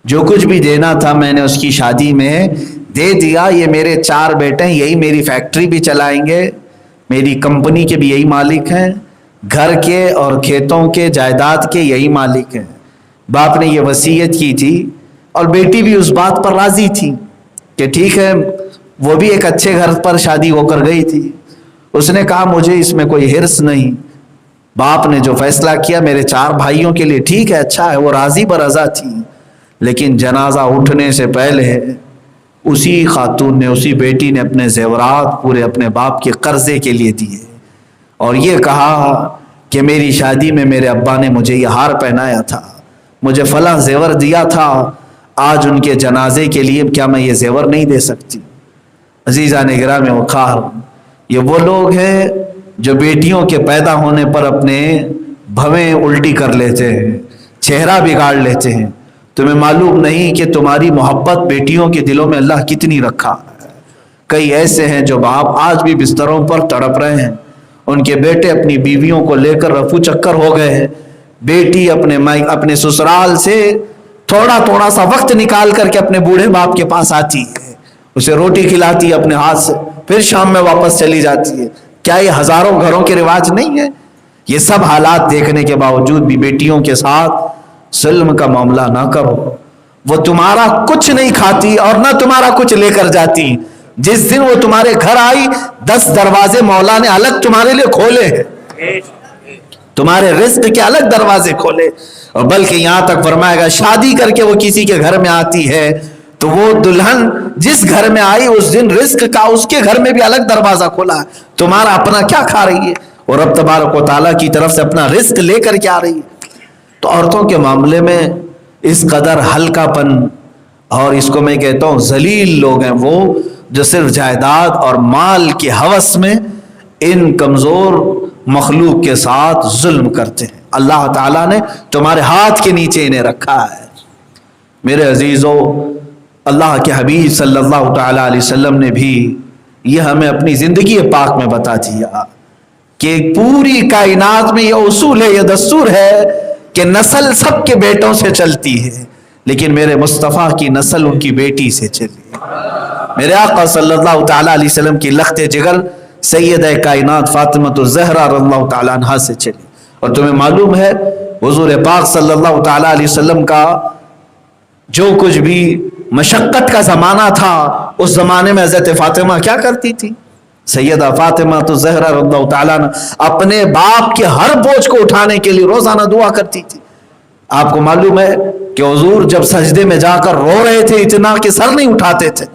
جو کچھ بھی دینا تھا میں نے اس کی شادی میں دے دیا۔ یہ میرے 4 بیٹے ہیں، یہی میری فیکٹری بھی چلائیں گے، میری کمپنی کے بھی یہی مالک ہیں، گھر کے اور کھیتوں کے جائیداد کے یہی مالک ہیں۔ باپ نے یہ وصیت کی تھی، اور بیٹی بھی اس بات پر راضی تھی کہ ٹھیک ہے، وہ بھی ایک اچھے گھر پر شادی ہو کر گئی تھی۔ اس نے کہا مجھے اس میں کوئی حرص نہیں، باپ نے جو فیصلہ کیا میرے 4 بھائیوں کے لیے ٹھیک ہے، اچھا ہے، وہ راضی برضا تھی۔ لیکن جنازہ اٹھنے سے پہلے اسی خاتون نے، اسی بیٹی نے اپنے زیورات پورے اپنے باپ کے قرضے کے لیے دیے، اور یہ کہا کہ میری شادی میں میرے ابا نے مجھے یہ ہار پہنایا تھا، مجھے فلاں زیور دیا تھا، آج ان کے جنازے کے لیے کیا میں یہ زیور نہیں دے سکتی؟ عزیزان گرامی وقار، یہ وہ لوگ ہیں جو بیٹیوں کے پیدا ہونے پر اپنے بھویں الٹی کر لیتے ہیں، چہرہ بگاڑ لیتے ہیں۔ تمہیں معلوم نہیں کہ تمہاری محبت بیٹیوں کے دلوں میں اللہ کتنی رکھا ہے۔ کئی ایسے ہیں جو باپ آج بھی بستروں پر تڑپ رہے ہیں، ان کے بیٹے اپنی بیویوں کو لے کر رفو چکر ہو گئے ہیں، بیٹی اپنے سسرال سے تھوڑا سا وقت نکال کر کے اپنے بوڑھے باپ کے پاس آتی ہے، اسے روٹی کھلاتی ہے اپنے ہاتھ سے، پھر شام میں واپس چلی جاتی ہے۔ کیا یہ ہزاروں گھروں کے رواج نہیں ہے؟ یہ سب حالات دیکھنے کے باوجود بھی بیٹیوں کے ساتھ ظلم کا معاملہ نہ کرو۔ وہ تمہارا کچھ نہیں کھاتی اور نہ تمہارا کچھ لے کر جاتی۔ جس دن وہ تمہارے گھر آئی 10 دروازے مولا نے الگ تمہارے لیے کھولے ہیں، تمہارے رزق کے الگ دروازے کھولے، اور بلکہ یہاں تک فرمائے گا شادی کر کے وہ کسی کے گھر میں آتی ہے تو وہ دلہن جس گھر میں آئی اس دن رزق کا اس کے گھر میں بھی الگ دروازہ کھولا ہے۔ تمہارا اپنا کیا کھا رہی ہے، اور رب تبارک و تعالیٰ کی طرف سے اپنا رزق لے کر کے آ رہی ہے۔ تو عورتوں کے معاملے میں اس قدر ہلکا پن، اور اس کو میں کہتا ہوں ذلیل لوگ ہیں وہ جو صرف جائیداد اور مال کے ہوس میں ان کمزور مخلوق کے ساتھ ظلم کرتے ہیں۔ اللہ تعالیٰ نے تمہارے ہاتھ کے نیچے انہیں رکھا ہے۔ میرے عزیزو، اللہ کے حبیب صلی اللہ تعالیٰ علیہ وسلم نے بھی یہ ہمیں اپنی زندگی پاک میں بتا دیا کہ پوری کائنات میں یہ اصول ہے، یہ دستور ہے کہ نسل سب کے بیٹوں سے چلتی ہے، لیکن میرے مصطفیٰ کی نسل ان کی بیٹی سے چلی۔ میرے آقا صلی اللہ تعالیٰ علیہ وسلم کی لخت جگر سیدہ کائنات فاطمہ الزہرا رضی اللہ تعالیٰ عنہا سے چلی۔ اور تمہیں معلوم ہے حضور پاک صلی اللہ تعالیٰ علیہ وسلم کا جو کچھ بھی مشقت کا زمانہ تھا، اس زمانے میں حضرت فاطمہ کیا کرتی تھی؟ سیدہ فاطمہ الزہرا رضی اللہ تعالیٰ عنہ اپنے باپ کے ہر بوجھ کو اٹھانے کے لیے روزانہ دعا کرتی تھی۔ آپ کو معلوم ہے کہ حضور جب سجدے میں جا کر رو رہے تھے اتنا کہ سر نہیں اٹھاتے تھے،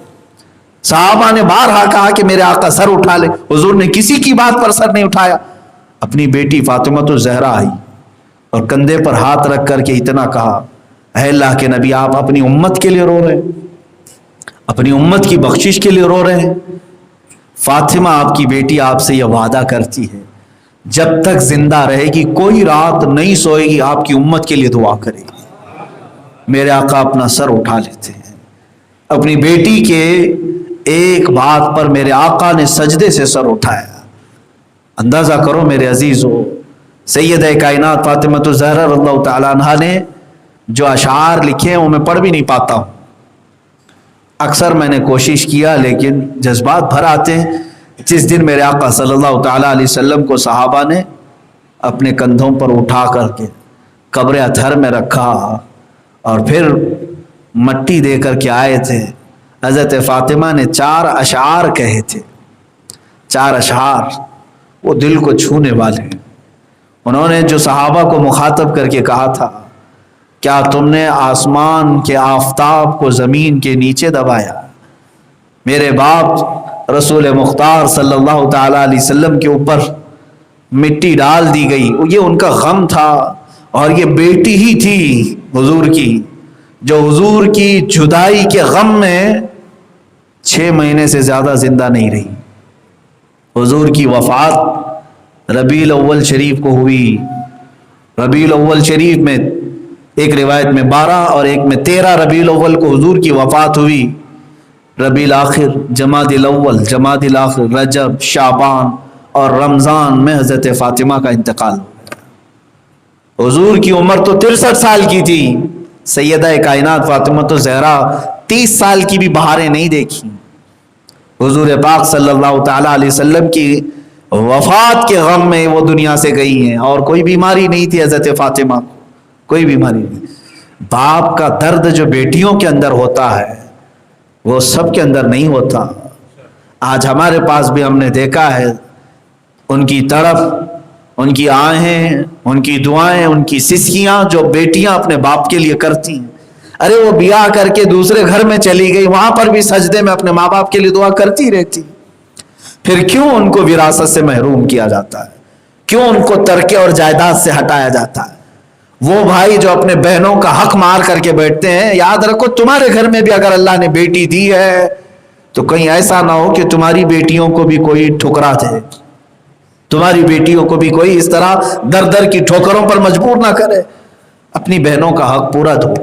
صحابہ نے بارہا کہا کہ میرے آقا سر اٹھا لے، حضور نے کسی کی بات پر سر نہیں اٹھایا۔ اپنی بیٹی فاطمہ الزہرا آئی اور کندھے پر ہاتھ رکھ کر کے اتنا کہا، اے اللہ کے نبی آپ اپنی امت کے لیے رو رہے ہیں، اپنی امت کی بخشش کے لیے رو رہے ہیں؟ فاطمہ آپ کی بیٹی آپ سے یہ وعدہ کرتی ہے جب تک زندہ رہے گی کوئی رات نہیں سوئے گی، آپ کی امت کے لیے دعا کرے گی۔ میرے آقا اپنا سر اٹھا لیتے ہیں، اپنی بیٹی کے ایک بات پر میرے آقا نے سجدے سے سر اٹھایا۔ اندازہ کرو میرے عزیزو، سید کائنات فاطمہ الزہرا رضی اللہ تعالیٰ عنہا نے جو اشعار لکھے ہیں وہ میں پڑھ بھی نہیں پاتا ہوں، اکثر میں نے کوشش کیا لیکن جذبات بھر آتے ہیں۔ جس دن میرے آقا صلی اللہ تعالیٰ علیہ وسلم کو صحابہ نے اپنے کندھوں پر اٹھا کر کے قبر اطہر میں رکھا اور پھر مٹی دے کر کے آئے تھے، حضرت فاطمہ نے 4 اشعار کہے تھے، 4 اشعار وہ دل کو چھونے والے ہیں۔ انہوں نے جو صحابہ کو مخاطب کر کے کہا تھا، کیا تم نے آسمان کے آفتاب کو زمین کے نیچے دبایا؟ میرے باپ رسول مختار صلی اللہ تعالیٰ علیہ وسلم کے اوپر مٹی ڈال دی گئی، یہ ان کا غم تھا، اور یہ بیٹی ہی تھی حضور کی جو حضور کی جدائی کے غم میں 6 مہینے سے زیادہ زندہ نہیں رہی۔ حضور کی وفات ربیع الاول شریف کو ہوئی۔ ربیع الاول شریف میں ایک روایت میں 12 اور ایک میں 13 ربیع الاول کو حضور کی وفات ہوئی۔ ربیع الاخر، جمادی الاول، جمادی الاخر، رجب، شعبان اور رمضان میں حضرت فاطمہ کا انتقال ہوا۔ حضور کی عمر تو 63 سال کی تھی، سیدہ کائنات فاطمہ الزہرا 30 سال کی بھی بہاریں نہیں دیکھی۔ حضور پاک صلی اللہ تعالیٰ علیہ وسلم کی وفات کے غم میں وہ دنیا سے گئی ہیں، اور کوئی بیماری نہیں تھی حضرت فاطمہ کو، کوئی بیماری نہیں۔ باپ کا درد جو بیٹیوں کے اندر ہوتا ہے وہ سب کے اندر نہیں ہوتا۔ آج ہمارے پاس بھی ہم نے دیکھا ہے ان کی تڑپ، ان کی آہیں، ان کی دعائیں، ان کی سسکیاں جو بیٹیاں اپنے باپ کے لیے کرتی ہیں۔ ارے وہ بیاہ کر کے دوسرے گھر میں چلی گئی، وہاں پر بھی سجدے میں اپنے ماں باپ کے لیے دعا کرتی رہتی، پھر کیوں ان کو وراثت سے محروم کیا جاتا ہے؟ کیوں ان کو ترکے اور جائیداد سے ہٹایا جاتا ہے؟ وہ بھائی جو اپنے بہنوں کا حق مار کر کے بیٹھتے ہیں، یاد رکھو تمہارے گھر میں بھی اگر اللہ نے بیٹی دی ہے تو کہیں ایسا نہ ہو کہ تمہاری بیٹیوں کو بھی کوئی ٹھکرا دے، تمہاری بیٹیوں کو بھی کوئی اس طرح در در کی ٹھوکروں پر مجبور نہ کرے۔ اپنی بہنوں کا حق پورا دو۔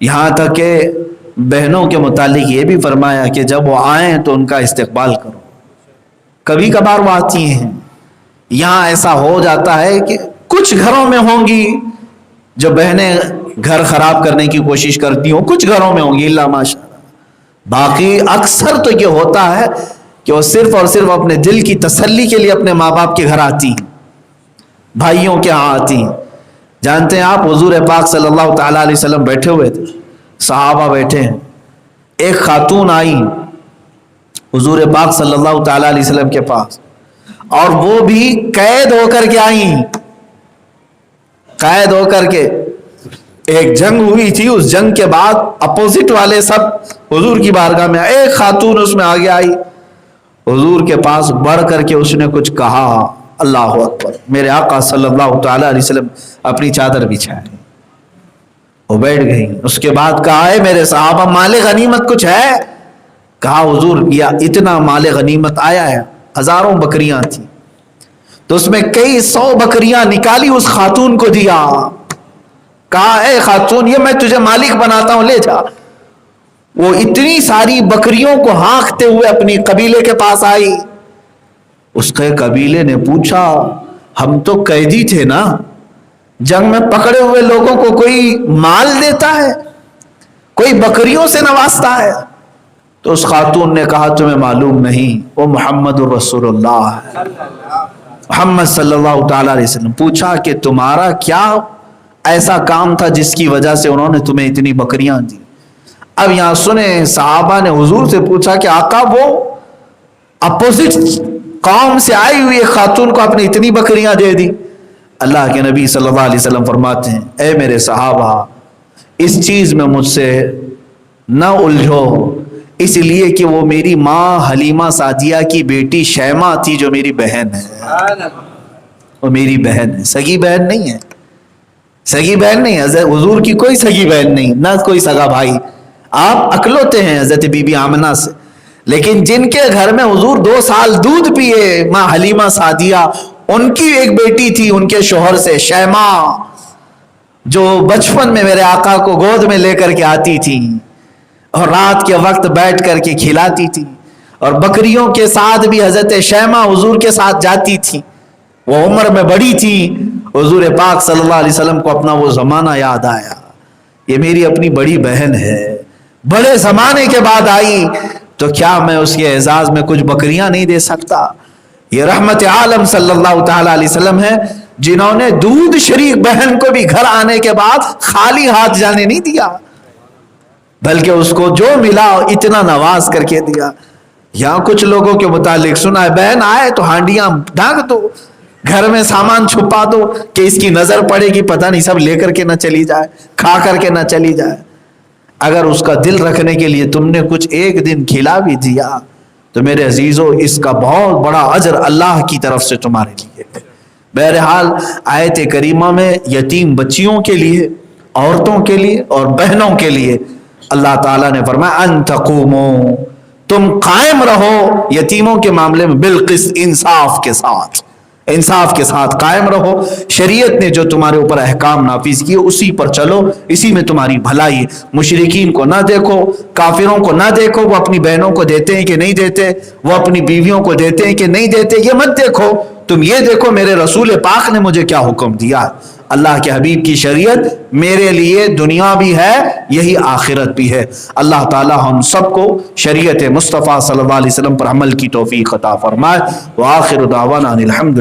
یہاں تک کہ بہنوں کے متعلق یہ بھی فرمایا کہ جب وہ آئیں تو ان کا استقبال کرو۔ کبھی کبھار وہ آتی ہیں، یہاں ایسا ہو جاتا ہے کہ کچھ گھروں میں ہوں گی جو بہنیں گھر خراب کرنے کی کوشش کرتی ہوں، کچھ گھروں میں ہوں گی اللہ ماشاء اللہ، باقی اکثر تو یہ ہوتا ہے کہ وہ صرف اور صرف اپنے دل کی تسلی کے لیے اپنے ماں باپ کے گھر آتی ہیں، بھائیوں کے ہاں آتی ہیں۔ جانتے ہیں آپ حضور پاک صلی اللہ تعالیٰ علیہ وسلم بیٹھے ہوئے تھے، صحابہ بیٹھے ہیں، ایک خاتون آئی حضور پاک صلی اللہ تعالیٰ علیہ وسلم کے پاس، اور وہ بھی قید ہو کر کے آئیں، قید ہو کر کے۔ ایک جنگ ہوئی تھی، اس جنگ کے بعد اپوزٹ والے سب حضور کی بارگاہ میں، ایک خاتون اس میں آگے آئی، حضور کے پاس بڑھ کر کے اس نے کچھ کہا، اللہ اکبر، میرے آقا صلی اللہ تعالیٰ علیہ وسلم اپنی چادر بچھائے، وہ بیٹھ گئی۔ اس کے بعد کہا ہے میرے صحابہ مال غنیمت کچھ ہے؟ کہا حضور یا اتنا مال غنیمت آیا ہے، ہزاروں بکریاں تھیں، تو اس میں کئی 100 بکریاں نکالی، اس خاتون کو دیا، کہا اے خاتون یہ میں تجھے مالک بناتا ہوں، لے جا۔ وہ اتنی ساری بکریوں کو ہانکتے ہوئے اپنی قبیلے کے پاس آئی۔ اس کے قبیلے نے پوچھا ہم تو قیدی تھے نا، جنگ میں پکڑے ہوئے لوگوں کو کوئی مال دیتا ہے، کوئی بکریوں سے نوازتا ہے؟ تو اس خاتون نے کہا تمہیں معلوم نہیں، وہ محمد الرسول اللہ، محمد صلی اللہ تعالیٰ علیہ وسلم۔ پوچھا کہ تمہارا کیا ایسا کام تھا جس کی وجہ سے انہوں نے تمہیں اتنی بکریاں دی؟ اب یہاں سنیں، صحابہ نے حضور سے پوچھا کہ آقا وہ اپوزٹ قوم سے آئی ہوئی ایک خاتون کو آپ نے اتنی بکریاں دے دی؟ اللہ کے نبی صلی اللہ علیہ وسلم فرماتے ہیں اے میرے صحابہ اس چیز میں مجھ سے نہ الجھو، اس لیے کہ وہ میری ماں حلیمہ سعدیہ کی بیٹی شیمہ تھی جو میری بہن ہے، وہ میری بہن ہے، سگی بہن نہیں ہے، سگی بہن نہیں ہے، حضور کی کوئی سگی بہن نہیں، نہ کوئی سگا بھائی، آپ اکلوتے ہیں حضرت بی بی آمنہ سے، لیکن جن کے گھر میں حضور 2 سال دودھ پیے، ماں حلیمہ سعدیہ، ان کی ایک بیٹی تھی ان کے شوہر سے شیمہ، جو بچپن میں میرے آقا کو گود میں لے کر کے آتی تھی اور رات کے وقت بیٹھ کر کے کھلاتی تھی، اور بکریوں کے ساتھ بھی حضرت شیمہ حضور کے ساتھ جاتی تھی، وہ عمر میں بڑی تھی حضور پاک صلی اللہ علیہ وسلم کو اپنا وہ زمانہ یاد آیا، یہ میری اپنی بڑی بہن ہے، بڑے زمانے کے بعد آئی، تو کیا میں اس کے اعزاز میں کچھ بکریاں نہیں دے سکتا؟ یہ رحمت عالم صلی اللہ تعالی علیہ وسلم ہے، جنہوں نے دودھ شریک بہن کو بھی گھر آنے کے بعد خالی ہاتھ جانے نہیں دیا، بلکہ اس کو جو ملا اتنا نواز کر کے دیا۔ یہاں کچھ لوگوں کے متعلق سنا ہے، بہن آئے تو ہانڈیاں ڈھانک دو، گھر میں سامان چھپا دو کہ اس کی نظر پڑے گی، پتہ نہیں سب لے کر کے نہ چلی جائے، کھا کر کے نہ چلی جائے۔ اگر اس کا دل رکھنے کے لیے تم نے کچھ ایک دن کھلا بھی دیا تو میرے عزیزو اس کا بہت بڑا اجر اللہ کی طرف سے تمہارے لیے ہے۔ بہرحال آیت کریمہ میں یتیم بچیوں کے لیے، عورتوں کے لیے اور بہنوں کے لیے اللہ تعالیٰ نے فرمایا ان تقوموا، تم قائم رہو یتیموں کے معاملے میں بالقسط، انصاف کے ساتھ، انصاف کے ساتھ قائم رہو۔ شریعت نے جو تمہارے اوپر احکام نافذ کیے اسی پر چلو، اسی میں تمہاری بھلائی۔ مشرکین کو نہ دیکھو، کافروں کو نہ دیکھو، وہ اپنی بہنوں کو دیتے ہیں کہ نہیں دیتے، وہ اپنی بیویوں کو دیتے ہیں کہ نہیں دیتے، یہ مت دیکھو، تم یہ دیکھو میرے رسول پاک نے مجھے کیا حکم دیا۔ اللہ کے حبیب کی شریعت میرے لیے دنیا بھی ہے، یہی آخرت بھی ہے۔ اللہ تعالی ہم سب کو شریعت مصطفیٰ صلی اللہ علیہ وسلم پر عمل کی توفیق عطا فرمائے۔ وآخر دعوانا الحمد